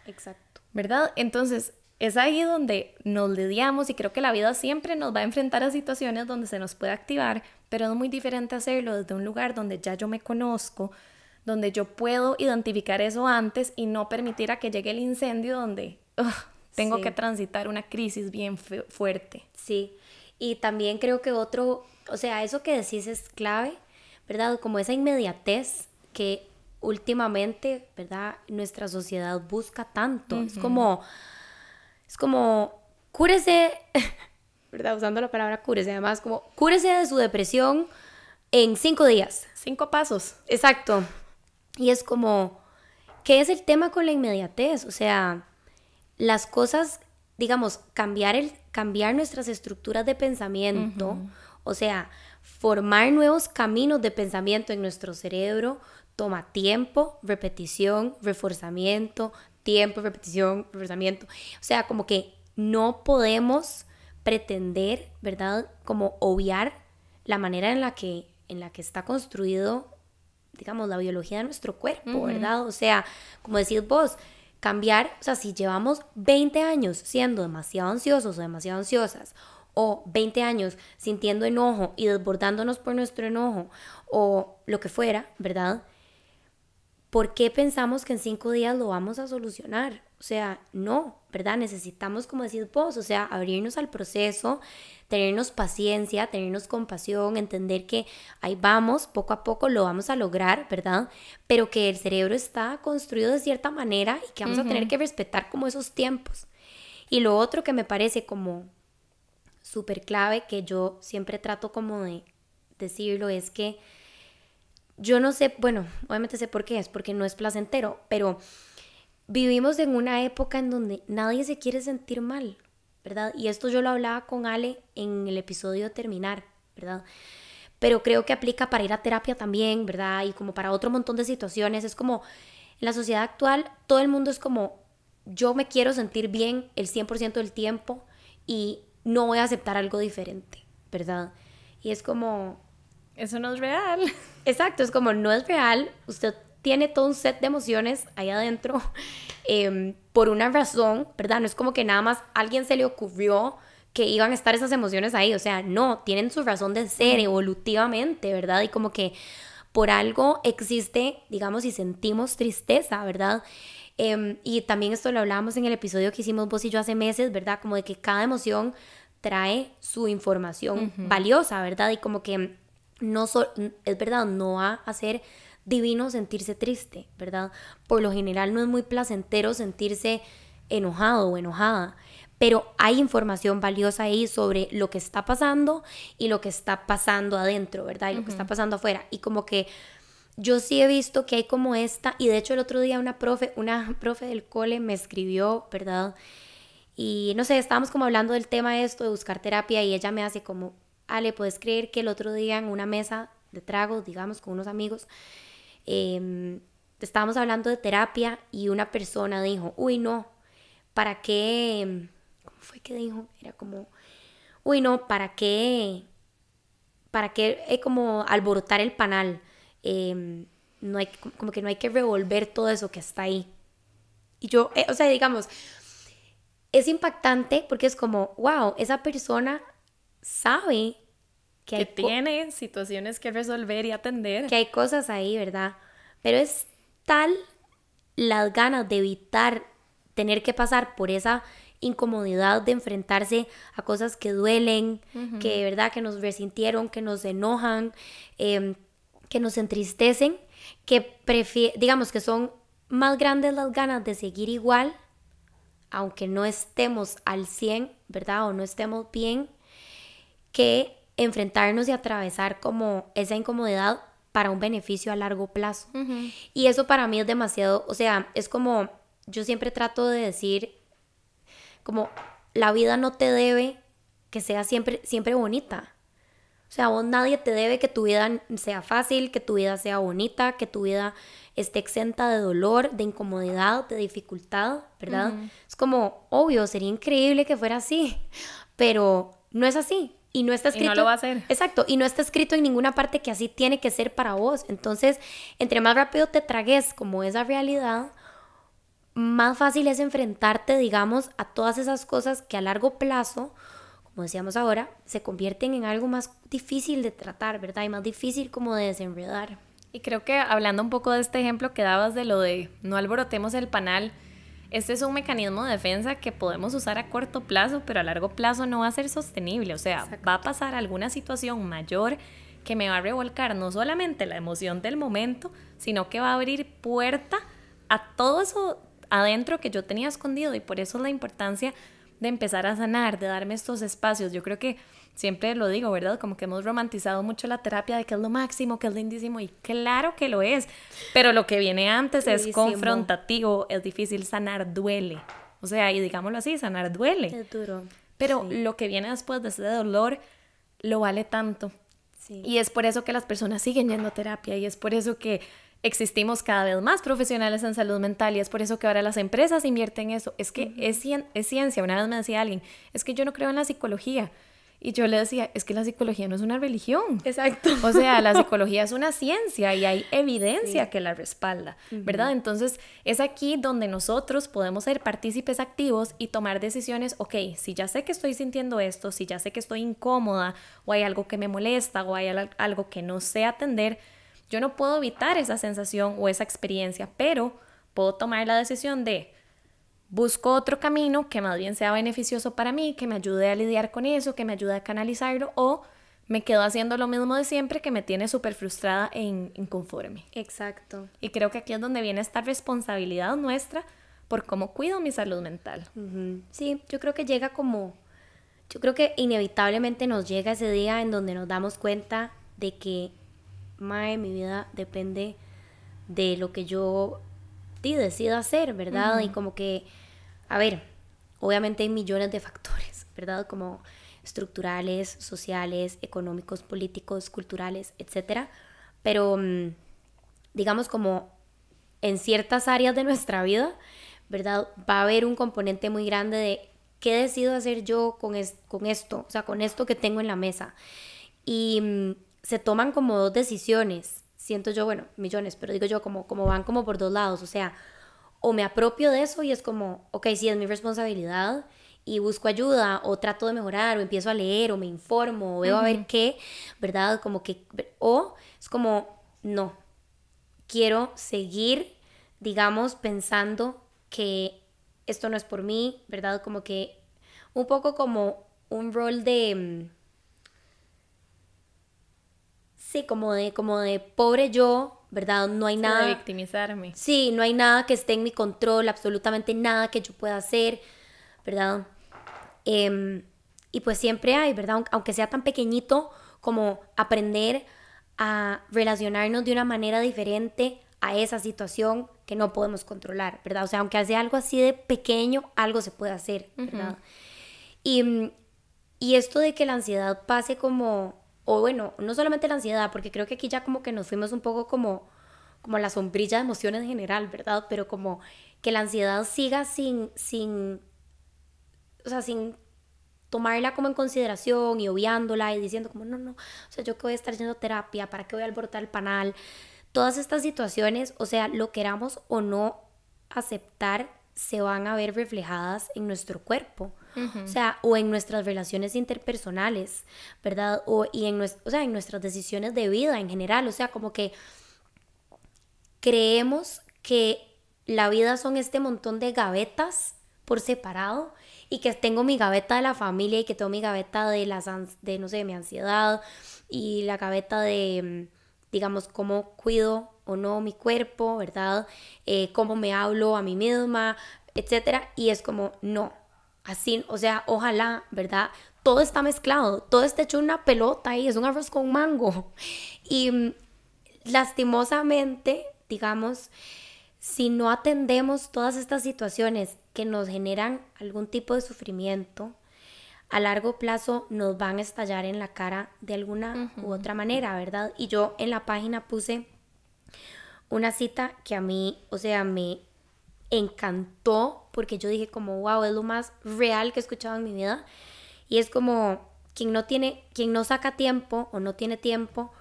Exacto. ¿Verdad? Entonces, es ahí donde nos lidiamos y creo que la vida siempre nos va a enfrentar a situaciones donde se nos puede activar, pero es muy diferente hacerlo desde un lugar donde ya yo me conozco, donde yo puedo identificar eso antes y no permitir a que llegue el incendio donde tengo que transitar una crisis bien fuerte. Sí, y también creo que o sea, eso que decís es clave, ¿verdad? Como esa inmediatez que últimamente, ¿verdad? Nuestra sociedad busca tanto. Es como, cúrese, ¿verdad? Usando la palabra cúrese, además, como, cúrese de su depresión en 5 días. 5 pasos. Exacto. Y es como, ¿qué es el tema con la inmediatez? O sea, las cosas, digamos, cambiar nuestras estructuras de pensamiento, o sea, formar nuevos caminos de pensamiento en nuestro cerebro, toma tiempo, repetición, reforzamiento, tiempo, repetición, reforzamiento. O sea, como que no podemos pretender, ¿verdad? Como obviar la manera en la que está construido, digamos, la biología de nuestro cuerpo, ¿verdad? O sea, como decís vos, cambiar, o sea, si llevamos 20 años siendo demasiado ansiosos o demasiado ansiosas, o 20 años sintiendo enojo y desbordándonos por nuestro enojo, o lo que fuera, ¿verdad? ¿Por qué pensamos que en 5 días lo vamos a solucionar? O sea, no, ¿verdad? Necesitamos, como decís vos, o sea, abrirnos al proceso, tenernos paciencia, tenernos compasión, entender que ahí vamos, poco a poco lo vamos a lograr, ¿verdad? Pero que el cerebro está construido de cierta manera y que vamos a tener que respetar como esos tiempos. Y lo otro que me parece como súper clave, que yo siempre trato como de decirlo, es que yo no sé, bueno, obviamente sé por qué, es porque no es placentero, pero vivimos en una época en donde nadie se quiere sentir mal, ¿verdad? Y esto yo lo hablaba con Ale en el episodio Terminar, ¿verdad? Pero creo que aplica para ir a terapia también, ¿verdad? Y como para otro montón de situaciones. Es como, en la sociedad actual, todo el mundo es como, yo me quiero sentir bien el 100% del tiempo y no voy a aceptar algo diferente, ¿verdad? Y es como... Eso no es real. Exacto, es como, no es real, usted tiene todo un set de emociones ahí adentro por una razón, ¿verdad? No es como que nada más a alguien se le ocurrió que iban a estar esas emociones ahí, o sea, no, tienen su razón de ser evolutivamente, ¿verdad? Y como que por algo existe, digamos, y sentimos tristeza, ¿verdad? Y también esto lo hablábamos en el episodio que hicimos vos y yo hace meses, ¿verdad? Como de que cada emoción trae su información valiosa, ¿verdad? Y como que es verdad, no va a ser divino sentirse triste, ¿verdad? Por lo general no es muy placentero sentirse enojado o enojada, pero hay información valiosa ahí sobre lo que está pasando y lo que está pasando adentro, ¿verdad? Y lo que está pasando afuera. Y como que yo sí he visto que hay como esta, y de hecho el otro día una profe del cole me escribió, ¿verdad? Y no sé, estábamos como hablando del tema de esto, de buscar terapia, y ella me hace como, Ale, ¿puedes creer que el otro día en una mesa de tragos, digamos, con unos amigos, estábamos hablando de terapia y una persona dijo, uy, no, ¿para qué? ¿Cómo fue que dijo? Era como, uy, no, ¿para qué como alborotar el panal? No hay, como que no hay que revolver todo eso que está ahí. Y yo, o sea, digamos, es impactante porque es como, wow, esa persona sabe que tiene situaciones que resolver y atender. Que hay cosas ahí, ¿verdad? Pero es tal las ganas de evitar tener que pasar por esa incomodidad de enfrentarse a cosas que duelen, que de verdad que nos resintieron, que nos enojan, que nos entristecen, que digamos que son más grandes las ganas de seguir igual, aunque no estemos al 100, ¿verdad? O no estemos bien, que enfrentarnos y atravesar como esa incomodidad para un beneficio a largo plazo. Y eso para mí es demasiado, o sea, es como, yo siempre trato de decir, como, la vida no te debe que sea siempre bonita. O sea, vos nadie te debe que tu vida sea fácil, que tu vida sea bonita, que tu vida esté exenta de dolor, de incomodidad, de dificultad, ¿verdad? Es como, obvio, sería increíble que fuera así, pero no es así. Y no está escrito. Y no lo va a hacer. Exacto. Y no está escrito en ninguna parte que así tiene que ser para vos. Entonces, entre más rápido te tragues como esa realidad, más fácil es enfrentarte, digamos, a todas esas cosas que a largo plazo, como decíamos ahora, se convierten en algo más difícil de tratar, ¿verdad? Y más difícil como de desenredar. Y creo que hablando un poco de este ejemplo que dabas de lo de no alborotemos el panal, este es un mecanismo de defensa que podemos usar a corto plazo, pero a largo plazo no va a ser sostenible. O sea, exacto, va a pasar alguna situación mayor que me va a revolcar no solamente la emoción del momento, sino que va a abrir puerta a todo eso adentro que yo tenía escondido. Y por eso es la importancia de empezar a sanar, de darme estos espacios. Yo creo que siempre lo digo, ¿verdad? Como que hemos romantizado mucho la terapia de que es lo máximo, que es lindísimo, y claro que lo es, pero lo que viene antes es confrontativo, es difícil, sanar duele. O sea, y digámoslo así, sanar duele. Es duro. Pero sí, lo que viene después de ese dolor lo vale tanto. Sí. Y es por eso que las personas siguen yendo a terapia, y es por eso que existimos cada vez más profesionales en salud mental, y es por eso que ahora las empresas invierten en eso. Es que es ciencia. Una vez me decía alguien, es que yo no creo en la psicología. Y yo le decía, es que la psicología no es una religión. Exacto. O sea, la psicología es una ciencia y hay evidencia que la respalda, ¿verdad? Entonces, es aquí donde nosotros podemos ser partícipes activos y tomar decisiones. Ok, si ya sé que estoy sintiendo esto, si ya sé que estoy incómoda, o hay algo que me molesta, o hay algo que no sé atender, yo no puedo evitar esa sensación o esa experiencia, pero puedo tomar la decisión de busco otro camino que más bien sea beneficioso para mí, que me ayude a lidiar con eso, que me ayude a canalizarlo, o me quedo haciendo lo mismo de siempre que me tiene súper frustrada e inconforme. Exacto. Y creo que aquí es donde viene esta responsabilidad nuestra por cómo cuido mi salud mental. Sí, yo creo que yo creo que inevitablemente nos llega ese día en donde nos damos cuenta de que, mae, mi vida depende de lo que yo decida hacer, ¿verdad? Y como que, a ver, obviamente hay millones de factores, ¿verdad? Como estructurales, sociales, económicos, políticos, culturales, etcétera. Pero, digamos, como en ciertas áreas de nuestra vida, ¿verdad? Va a haber un componente muy grande de qué decido hacer yo con esto, o sea, con esto que tengo en la mesa. Y se toman como dos decisiones. Siento yo, bueno, millones, pero digo yo como van como por dos lados, o sea, o me apropio de eso y es como, ok, sí, es mi responsabilidad y busco ayuda, o trato de mejorar, o empiezo a leer, o me informo, o veo a ver qué, ¿verdad? Como que, o es como, no, quiero seguir, digamos, pensando que esto no es por mí, ¿verdad? Como que un poco como un rol de... Sí, como de pobre yo, ¿verdad? No hay nada... De victimizarme. Sí, no hay nada que esté en mi control, absolutamente nada que yo pueda hacer, ¿verdad? Y pues siempre hay, ¿verdad? Aunque sea tan pequeñito, como aprender a relacionarnos de una manera diferente a esa situación que no podemos controlar, ¿verdad? O sea, aunque sea algo así de pequeño, algo se puede hacer, ¿verdad? Y esto de que la ansiedad pase como, o bueno, no solamente la ansiedad, porque creo que aquí ya como que nos fuimos un poco como la sombrilla de emociones en general, ¿verdad? Pero como que la ansiedad siga o sea, sin tomarla como en consideración y obviándola y diciendo como, no, o sea, yo que voy a estar yendo a terapia, ¿para qué voy a alborotar el panal? Todas estas situaciones, o sea, lo queramos o no aceptar, se van a ver reflejadas en nuestro cuerpo. O sea, o en nuestras relaciones interpersonales, ¿verdad? O sea, en nuestras decisiones de vida en general. O sea, como que creemos que la vida son este montón de gavetas por separado y que tengo mi gaveta de la familia y que tengo mi gaveta de no sé, mi ansiedad y la gaveta de, digamos, cómo cuido o no mi cuerpo, ¿verdad? Cómo me hablo a mí misma, etcétera. Y es como, no, así, o sea, ojalá, ¿verdad? Todo está mezclado, todo está hecho una pelota y es un arroz con mango. Y lastimosamente, digamos, si no atendemos todas estas situaciones que nos generan algún tipo de sufrimiento, a largo plazo nos van a estallar en la cara de alguna u otra manera, ¿verdad? Y yo en la página puse una cita que a mí, o sea, me encantó porque yo dije como, wow, es lo más real que he escuchado en mi vida. Y es como, quien no saca tiempo o no tiene tiempo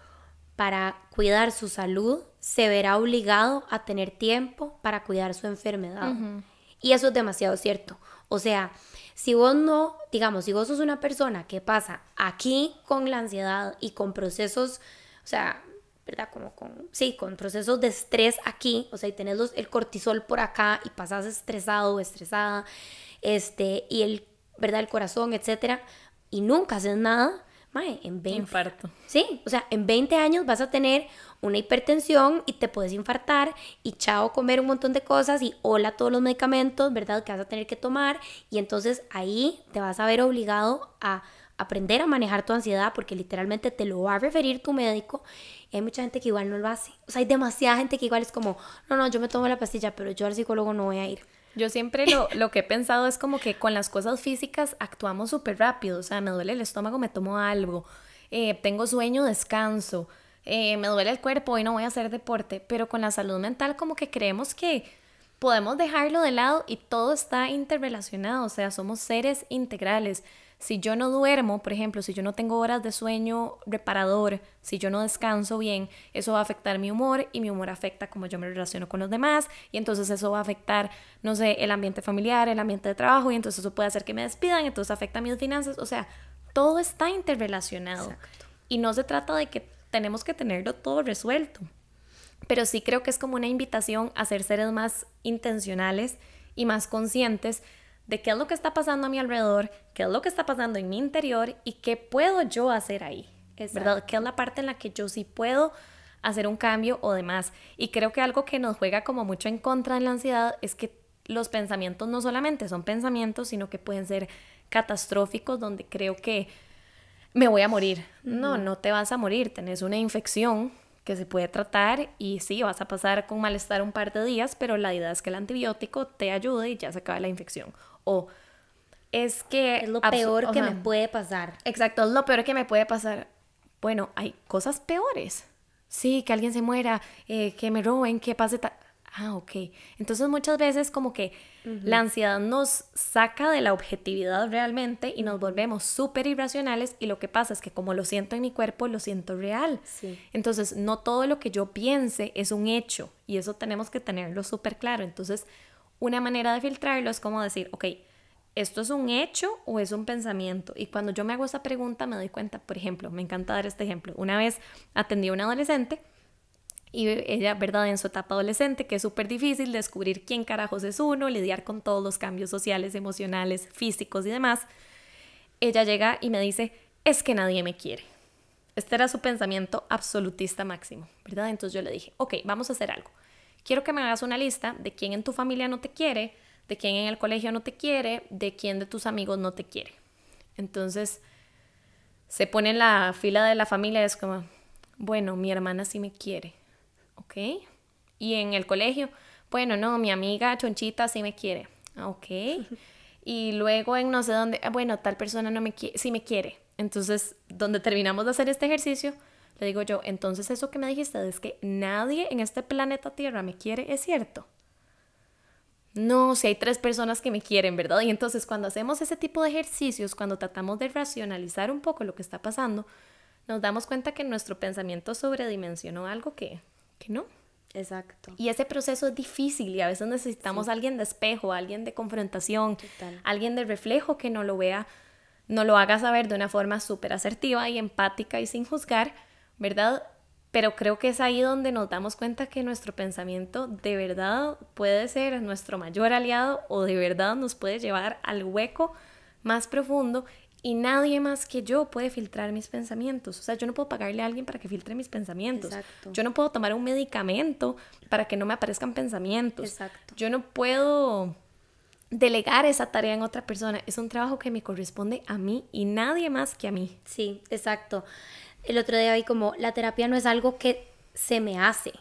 para cuidar su salud, se verá obligado a tener tiempo para cuidar su enfermedad. Y eso es demasiado cierto. O sea, si vos no, digamos, si vos sos una persona que pasa aquí con la ansiedad y con procesos, o sea, ¿verdad? Con procesos de estrés aquí, o sea, y tenés el cortisol por acá y pasás estresado o estresada, ¿verdad? El corazón, etcétera, y nunca haces nada, mae, Infarto. Sí, o sea, en 20 años vas a tener una hipertensión y te puedes infartar y chao comer un montón de cosas y hola todos los medicamentos, ¿verdad? Que vas a tener que tomar y entonces ahí te vas a ver obligado a aprender a manejar tu ansiedad porque literalmente te lo va a referir tu médico y hay mucha gente que igual no lo hace. O sea, hay demasiada gente que igual es como, no, yo me tomo la pastilla, pero yo al psicólogo no voy a ir. Yo siempre lo que he pensado es como que con las cosas físicas actuamos súper rápido, o sea, me duele el estómago, me tomo algo, tengo sueño, descanso, me duele el cuerpo y no voy a hacer deporte, pero con la salud mental como que creemos que podemos dejarlo de lado y todo está interrelacionado, o sea, somos seres integrales. Si yo no duermo, por ejemplo, si yo no tengo horas de sueño reparador, si yo no descanso bien, eso va a afectar mi humor y mi humor afecta cómo yo me relaciono con los demás y entonces eso va a afectar, no sé, el ambiente familiar, el ambiente de trabajo y entonces eso puede hacer que me despidan, entonces afecta mis finanzas, o sea, todo está interrelacionado. Exacto. Y no se trata de que tenemos que tenerlo todo resuelto, pero sí creo que es como una invitación a ser seres más intencionales y más conscientes de qué es lo que está pasando a mi alrededor, qué es lo que está pasando en mi interior y qué puedo yo hacer ahí, ¿verdad? ¿Qué es la parte en la que yo sí puedo hacer un cambio o demás? Y creo que algo que nos juega como mucho en contra en la ansiedad es que los pensamientos no solamente son pensamientos, sino que pueden ser catastróficos, donde creo que me voy a morir. No te vas a morir, tenés una infección que se puede tratar y sí, vas a pasar con malestar un par de días, pero la idea es que el antibiótico te ayude y ya se acaba la infección. O es que... Es lo peor que me puede pasar. Exacto, es lo peor que me puede pasar. Bueno, hay cosas peores. Sí, que alguien se muera, que me roben, que pase tal... Ok. Entonces muchas veces como que la ansiedad nos saca de la objetividad realmente y nos volvemos súper irracionales y lo que pasa es que como lo siento en mi cuerpo, lo siento real. Sí. Entonces no todo lo que yo piense es un hecho y eso tenemos que tenerlo súper claro. Entonces una manera de filtrarlo es como decir, ok, ¿esto es un hecho o es un pensamiento? Y cuando yo me hago esa pregunta me doy cuenta, por ejemplo, me encanta dar este ejemplo. Una vez atendí a una adolescente y ella, ¿verdad? En su etapa adolescente, que es súper difícil descubrir quién carajos es uno, lidiar con todos los cambios sociales, emocionales, físicos y demás. Ella llega y me dice, es que nadie me quiere. Este era su pensamiento absolutista máximo, ¿verdad? Entonces yo le dije, ok, vamos a hacer algo. Quiero que me hagas una lista de quién en tu familia no te quiere, de quién en el colegio no te quiere, de quién de tus amigos no te quiere. Entonces se pone en la fila de la familia y es como, bueno, mi hermana sí me quiere, ¿ok? Y en el colegio, bueno, no, mi amiga Chonchita sí me quiere, ¿ok? Y luego en no sé dónde, bueno, tal persona no me quiere, sí me quiere. Entonces, donde terminamos de hacer este ejercicio, le digo yo, entonces eso que me dijiste es que nadie en este planeta Tierra me quiere, ¿es cierto? No, si hay 3 personas que me quieren, ¿verdad? Y entonces cuando hacemos ese tipo de ejercicios, cuando tratamos de racionalizar un poco lo que está pasando, nos damos cuenta que nuestro pensamiento sobredimensionó algo que no. Exacto. Y ese proceso es difícil y a veces necesitamos a alguien de espejo, alguien de confrontación, alguien de reflejo que no lo vea, no lo haga saber de una forma súper asertiva y empática y sin juzgar, ¿verdad? Pero creo que es ahí donde nos damos cuenta que nuestro pensamiento de verdad puede ser nuestro mayor aliado o de verdad nos puede llevar al hueco más profundo y nadie más que yo puede filtrar mis pensamientos. O sea, yo no puedo pagarle a alguien para que filtre mis pensamientos. Exacto. Yo no puedo tomar un medicamento para que no me aparezcan pensamientos. Exacto. Yo no puedo delegar esa tarea en otra persona. Es un trabajo que me corresponde a mí y nadie más que a mí. Sí, exacto. El otro día vi como la terapia no es algo que se me hace,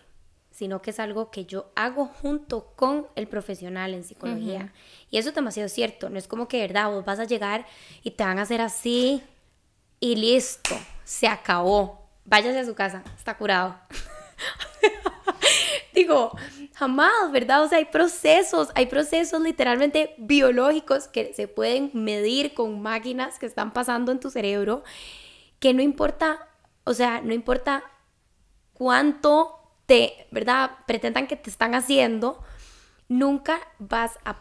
sino que es algo que yo hago junto con el profesional en psicología. Y eso es demasiado cierto. No es como que, de verdad, vos vas a llegar y te van a hacer así y listo, se acabó. Váyase a su casa, está curado. Digo, jamás, ¿verdad? O sea, hay procesos literalmente biológicos que se pueden medir con máquinas que están pasando en tu cerebro, que no importa, o sea, no importa cuánto ¿verdad? Pretendan que te están haciendo, nunca vas a,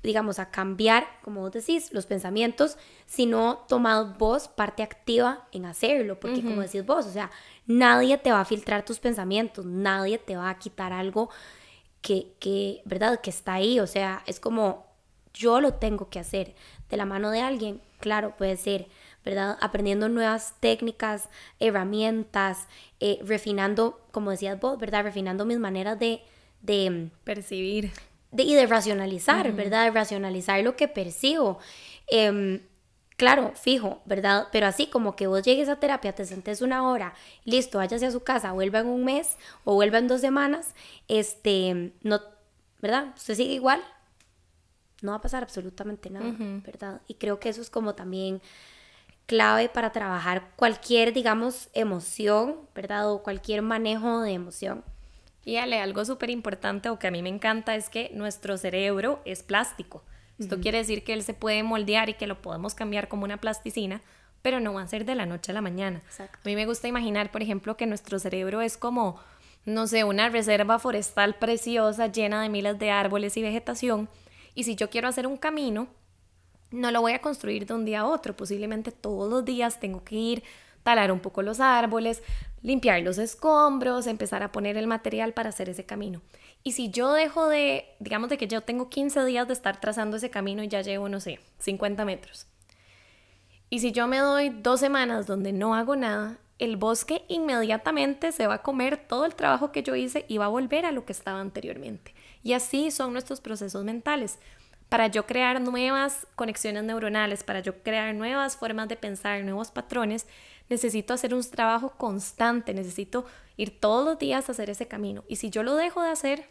digamos, a cambiar, como vos decís, los pensamientos, si no tomas vos parte activa en hacerlo, porque como decís vos, o sea, nadie te va a filtrar tus pensamientos, nadie te va a quitar algo ¿verdad? Que está ahí, o sea, es como yo lo tengo que hacer de la mano de alguien, claro, puede ser, ¿verdad? Aprendiendo nuevas técnicas, herramientas, refinando, como decías vos, ¿verdad? Refinando mis maneras de percibir. Y de racionalizar, ¿verdad? De racionalizar lo que percibo. Claro, fijo, ¿verdad? Pero así como que vos llegues a terapia, te sentes 1 hora, listo, váyase a su casa, vuelva en 1 mes o vuelva en 2 semanas, no, ¿verdad? Usted sigue igual, no va a pasar absolutamente nada, ¿verdad? Y creo que eso es como también clave para trabajar cualquier, digamos, emoción, ¿verdad? O cualquier manejo de emoción. Y Ale, algo súper importante o que a mí me encanta es que nuestro cerebro es plástico. Esto quiere decir que él se puede moldear y que lo podemos cambiar como una plasticina, pero no va a ser de la noche a la mañana. Exacto. A mí me gusta imaginar, por ejemplo, que nuestro cerebro es como, no sé, una reserva forestal preciosa llena de miles de árboles y vegetación. Y si yo quiero hacer un camino, no lo voy a construir de un día a otro. Posiblemente todos los días tengo que ir, talar un poco los árboles, limpiar los escombros, empezar a poner el material para hacer ese camino. Y si yo dejo digamos de que yo tengo 15 días de estar trazando ese camino y ya llevo, no sé, 50 metros. Y si yo me doy 2 semanas donde no hago nada, el bosque inmediatamente se va a comer todo el trabajo que yo hice y va a volver a lo que estaba anteriormente. Y así son nuestros procesos mentales. Para yo crear nuevas conexiones neuronales, para yo crear nuevas formas de pensar, nuevos patrones, necesito hacer un trabajo constante, necesito ir todos los días a hacer ese camino. Y si yo lo dejo de hacer,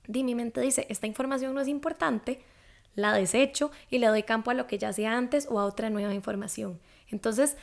mi mente dice, esta información no es importante, la desecho y le doy campo a lo que ya hacía antes o a otra nueva información. Entonces,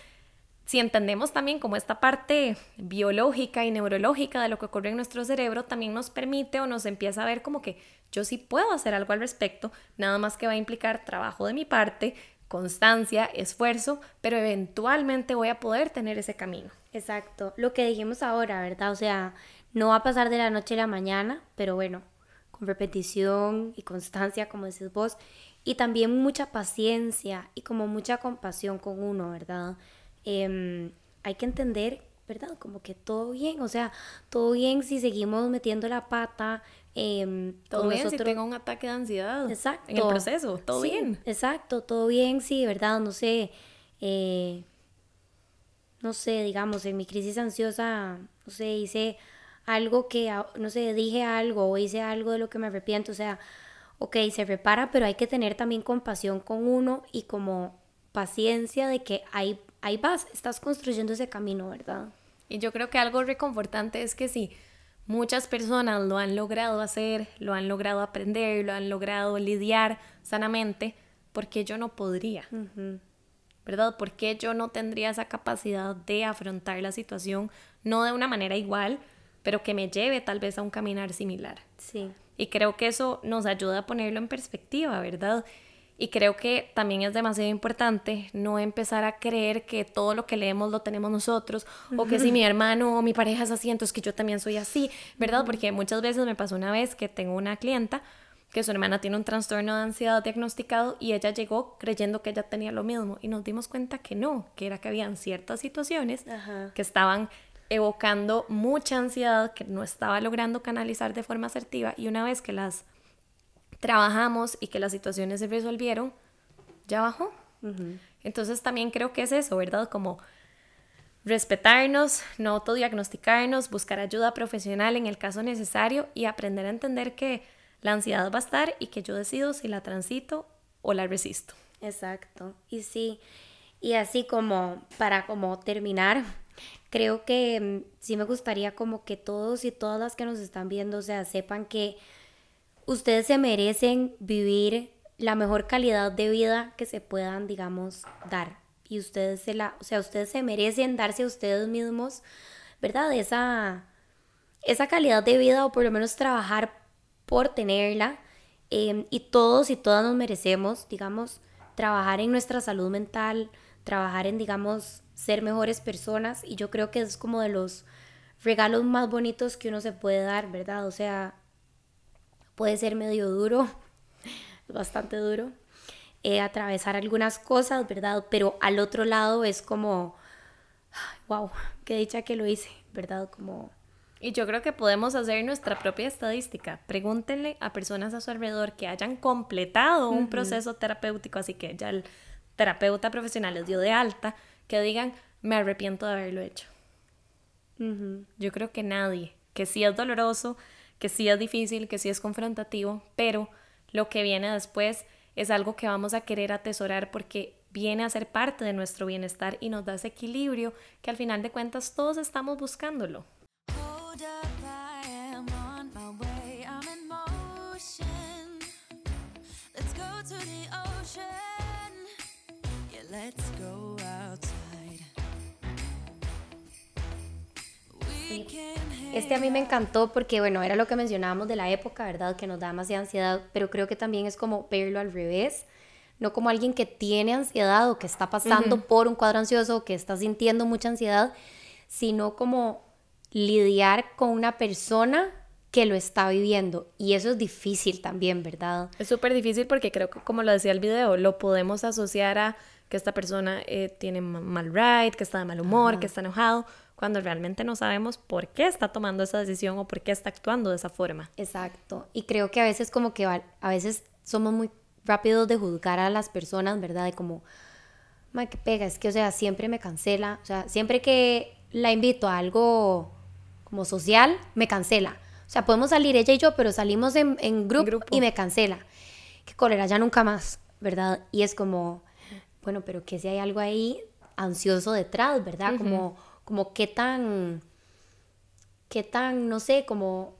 si entendemos también como esta parte biológica y neurológica de lo que ocurre en nuestro cerebro, también nos permite o nos empieza a ver como que yo sí puedo hacer algo al respecto, nada más que va a implicar trabajo de mi parte, constancia, esfuerzo, pero eventualmente voy a poder tener ese camino. Exacto, lo que dijimos ahora, ¿verdad? O sea, no va a pasar de la noche a la mañana, pero bueno, con repetición y constancia, como decís vos, y también mucha paciencia y como mucha compasión con uno, ¿verdad? Hay que entender, ¿verdad? Como que todo bien, o sea, todo bien si seguimos metiendo la pata. Todo bien si tengo un ataque de ansiedad. Exacto. En el proceso, todo bien. Exacto, todo bien, sí, ¿verdad? No sé, digamos, en mi crisis ansiosa, no sé, hice algo que, no sé, dije algo o hice algo de lo que me arrepiento, o sea, ok, se repara, pero hay que tener también compasión con uno y como paciencia de que ahí vas, estás construyendo ese camino, ¿verdad? Y yo creo que algo reconfortante es que si muchas personas lo han logrado hacer, lo han logrado aprender, lo han logrado lidiar sanamente, ¿por qué yo no podría? ¿Verdad? ¿Por qué yo no tendría esa capacidad de afrontar la situación, no de una manera igual, pero que me lleve tal vez a un caminar similar? Sí. Y creo que eso nos ayuda a ponerlo en perspectiva, ¿verdad? Y creo que también es demasiado importante no empezar a creer que todo lo que leemos lo tenemos nosotros, o que si mi hermano o mi pareja es así, entonces que yo también soy así, ¿verdad? Porque muchas veces me pasó una vez que tengo una clienta que su hermana tiene un trastorno de ansiedad diagnosticado y ella llegó creyendo que ella tenía lo mismo y nos dimos cuenta que no, que era que habían ciertas situaciones que estaban evocando mucha ansiedad que no estaba logrando canalizar de forma asertiva, y una vez que las trabajamos y que las situaciones se resolvieron, ya bajó. Entonces también creo que es eso, ¿verdad? Como respetarnos, no autodiagnosticarnos, buscar ayuda profesional en el caso necesario y aprender a entender que la ansiedad va a estar y que yo decido si la transito o la resisto. Exacto. Y sí, y así como para como terminar, creo que sí me gustaría como que todos y todas las que nos están viendo, o sea, sepan que ustedes se merecen vivir la mejor calidad de vida que se puedan, digamos, dar. Y ustedes ustedes se merecen darse a ustedes mismos, ¿verdad? Esa calidad de vida, o por lo menos trabajar por tenerla. Y todos y todas nos merecemos, digamos, trabajar en nuestra salud mental, trabajar en, digamos, ser mejores personas. Y yo creo que es como de los regalos más bonitos que uno se puede dar, ¿verdad? O sea, puede ser medio duro, bastante duro, atravesar algunas cosas, ¿verdad? Pero al otro lado es como, wow, qué dicha que lo hice, ¿verdad? Como... Y yo creo que podemos hacer nuestra propia estadística. Pregúntenle a personas a su alrededor que hayan completado un proceso terapéutico, así que ya el terapeuta profesional les dio de alta, que digan, me arrepiento de haberlo hecho. Yo creo que nadie, que sí es doloroso, que sí es difícil, que sí es confrontativo, pero lo que viene después es algo que vamos a querer atesorar porque viene a ser parte de nuestro bienestar y nos da ese equilibrio que al final de cuentas todos estamos buscándolo. Sí. Este a mí me encantó porque, bueno, era lo que mencionábamos de la época, ¿verdad? Que nos da demasiada ansiedad, pero creo que también es como verlo al revés, no como alguien que tiene ansiedad o que está pasando por un cuadro ansioso o que está sintiendo mucha ansiedad, sino como lidiar con una persona que lo está viviendo. Y eso es difícil también, ¿verdad? Es súper difícil porque creo que, como lo decía el video, lo podemos asociar a que esta persona tiene mal ride, que está de mal humor, que está enojado, cuando realmente no sabemos por qué está tomando esa decisión o por qué está actuando de esa forma. Exacto. Y creo que a veces como que a veces somos muy rápidos de juzgar a las personas, ¿verdad? De como, ma, qué pega, es que, o sea, siempre me cancela. O sea, siempre que la invito a algo como social, me cancela. O sea, podemos salir ella y yo, pero salimos en grupo y me cancela. Qué cólera, ya nunca más, ¿verdad? Y es como, bueno, pero que si hay algo ahí ansioso detrás, ¿verdad? Como qué tan, no sé, como,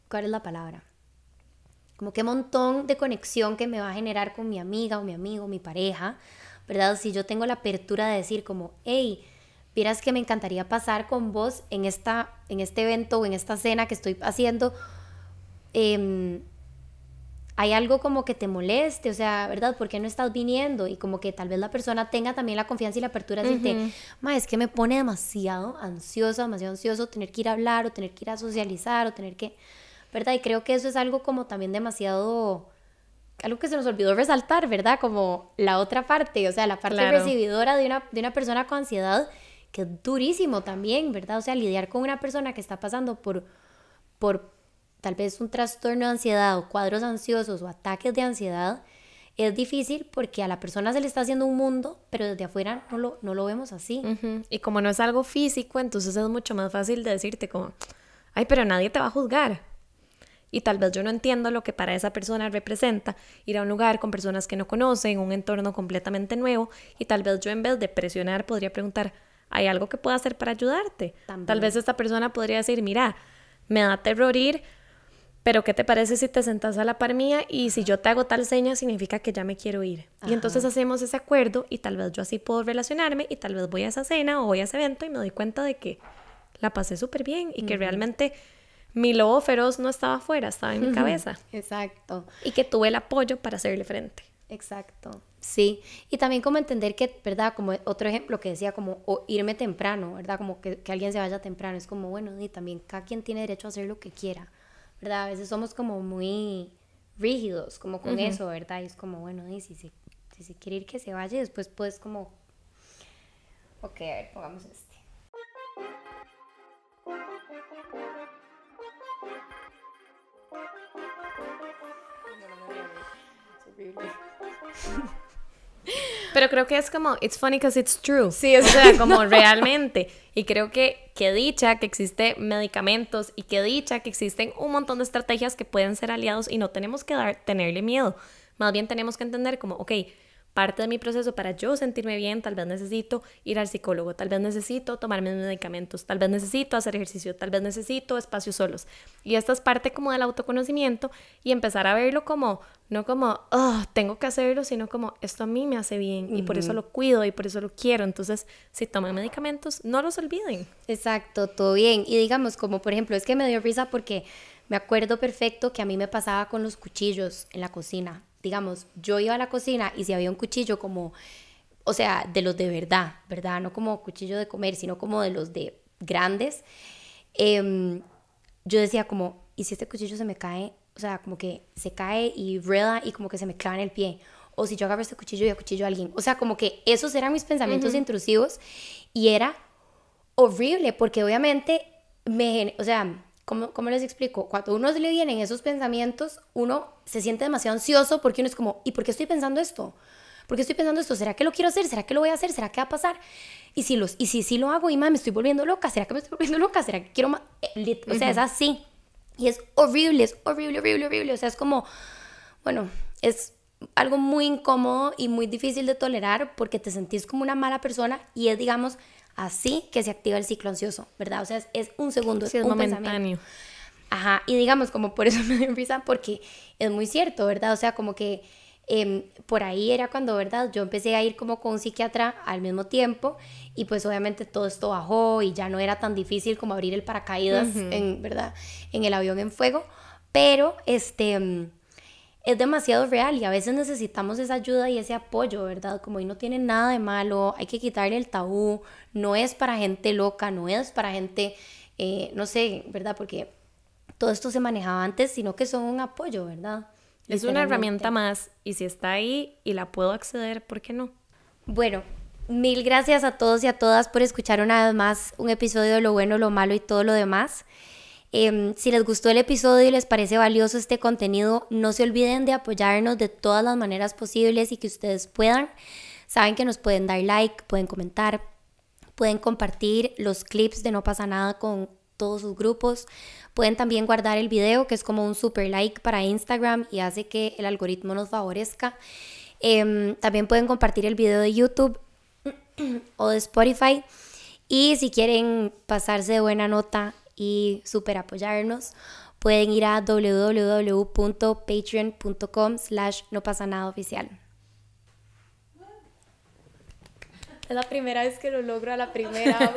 ¿cuál es la palabra? Como qué montón de conexión que me va a generar con mi amiga o mi amigo, mi pareja, ¿verdad? Si yo tengo la apertura de decir como, hey, vieras que me encantaría pasar con vos en este evento o en esta cena que estoy haciendo, hay algo como que te moleste, o sea, ¿verdad? ¿Por qué no estás viniendo? Y como que tal vez la persona tenga también la confianza y la apertura de decirte, ma, es que me pone demasiado ansioso tener que ir a hablar o tener que ir a socializar o tener que, ¿verdad? Y creo que eso es algo como también demasiado, algo que se nos olvidó resaltar, ¿verdad? Como la otra parte, o sea, la parte recibidora de una persona con ansiedad, que es durísimo también, ¿verdad? O sea, lidiar con una persona que está pasando por tal vez un trastorno de ansiedad o cuadros ansiosos o ataques de ansiedad, es difícil porque a la persona se le está haciendo un mundo, pero desde afuera no lo vemos así. Y como no es algo físico, entonces es mucho más fácil de decirte como, ay, pero nadie te va a juzgar. y tal vez yo no entiendo lo que para esa persona representa ir a un lugar con personas que no conocen, un entorno completamente nuevo, y tal vez yo en vez de presionar podría preguntar, ¿hay algo que pueda hacer para ayudarte? También. Tal vez esta persona podría decir, mira, me da terror ir, pero ¿qué te parece si te sentás a la par mía y si yo te hago tal seña significa que ya me quiero ir? Ajá. Y entonces hacemos ese acuerdo y tal vez yo así puedo relacionarme y tal vez voy a esa cena o voy a ese evento y me doy cuenta de que la pasé súper bien y que realmente mi lobo feroz no estaba afuera, estaba en mi cabeza. Exacto. Y que tuve el apoyo para hacerle frente. Exacto. Sí, y también como entender que, ¿verdad? Como otro ejemplo que decía como irme temprano, ¿verdad? Como que alguien se vaya temprano, es como, bueno, y también cada quien tiene derecho a hacer lo que quiera, ¿verdad? A veces somos como muy rígidos como con eso, ¿verdad? Y es como, bueno, y si se quiere ir que se vaya y después puedes como, ok, a ver, pongamos este. Pero creo que es como, it's funny because it's true. Sí, o sea, como realmente. Y creo que dicha que existe medicamentos y que dicha que existen un montón de estrategias que pueden ser aliados y no tenemos que tenerle miedo. Más bien tenemos que entender como, ok, parte de mi proceso para yo sentirme bien, tal vez necesito ir al psicólogo, tal vez necesito tomarme medicamentos, tal vez necesito hacer ejercicio, tal vez necesito espacios solos. Y esta es parte como del autoconocimiento y empezar a verlo como, no como, oh, tengo que hacerlo, sino como, esto a mí me hace bien y por eso lo cuido y por eso lo quiero. Entonces, si toman medicamentos, no los olviden. Exacto, todo bien. Y digamos, como por ejemplo, es que me dio risa porque me acuerdo perfecto que a mí me pasaba con los cuchillos en la cocina. Digamos, yo iba a la cocina y si había un cuchillo como, o sea, de los de verdad, ¿verdad? No como cuchillo de comer, sino como de los de grandes. Yo decía como, ¿y si este cuchillo se me cae? O sea, como que se cae y rueda y como que se me clava en el pie. O si yo agarro este cuchillo y acuchillo a alguien. O sea, como que esos eran mis pensamientos intrusivos y era horrible porque obviamente o sea, ¿cómo les explico? Cuando a uno le vienen esos pensamientos, uno se siente demasiado ansioso porque uno es como, ¿y por qué estoy pensando esto? ¿Por qué estoy pensando esto? ¿Será que lo quiero hacer? ¿Será que lo voy a hacer? ¿Será que va a pasar? Y si lo hago y me estoy volviendo loca, ¿será que me estoy volviendo loca? ¿Será que quiero más? O sea, es así. Y es horrible, horrible. O sea, es como, bueno, es algo muy incómodo y muy difícil de tolerar porque te sentís como una mala persona y es, digamos, así que se activa el ciclo ansioso, ¿verdad? O sea, es un segundo, sí, es un momentáneo. Ajá, y digamos, como por eso me dio risa, porque es muy cierto, ¿verdad? O sea, como que por ahí era cuando, ¿verdad? Yo empecé a ir como con un psiquiatra al mismo tiempo y pues obviamente todo esto bajó y ya no era tan difícil como abrir el paracaídas, ¿verdad? En el avión en fuego, pero es demasiado real y a veces necesitamos esa ayuda y ese apoyo, ¿verdad? Como ahí no tiene nada de malo, hay que quitarle el tabú, no es para gente loca, no es para gente, no sé, ¿verdad? Porque todo esto se manejaba antes, sino que son un apoyo, ¿verdad? Es una herramienta más y si está ahí y la puedo acceder, ¿por qué no? Bueno, mil gracias a todos y a todas por escuchar una vez más un episodio de Lo Bueno, Lo Malo y todo lo demás. Si les gustó el episodio y les parece valioso este contenido, no se olviden de apoyarnos de todas las maneras posibles y que ustedes puedan. Saben que nos pueden dar like, pueden comentar, pueden compartir los clips de No Pasa Nada con todos sus grupos. Pueden también guardar el video, que es como un super like para Instagram y hace que el algoritmo nos favorezca. También pueden compartir el video de YouTube o de Spotify. Y si quieren pasarse de buena nota y super apoyarnos, pueden ir a www.patreon.com/nopasanadaoficial. Es la primera vez que lo logro a la primera.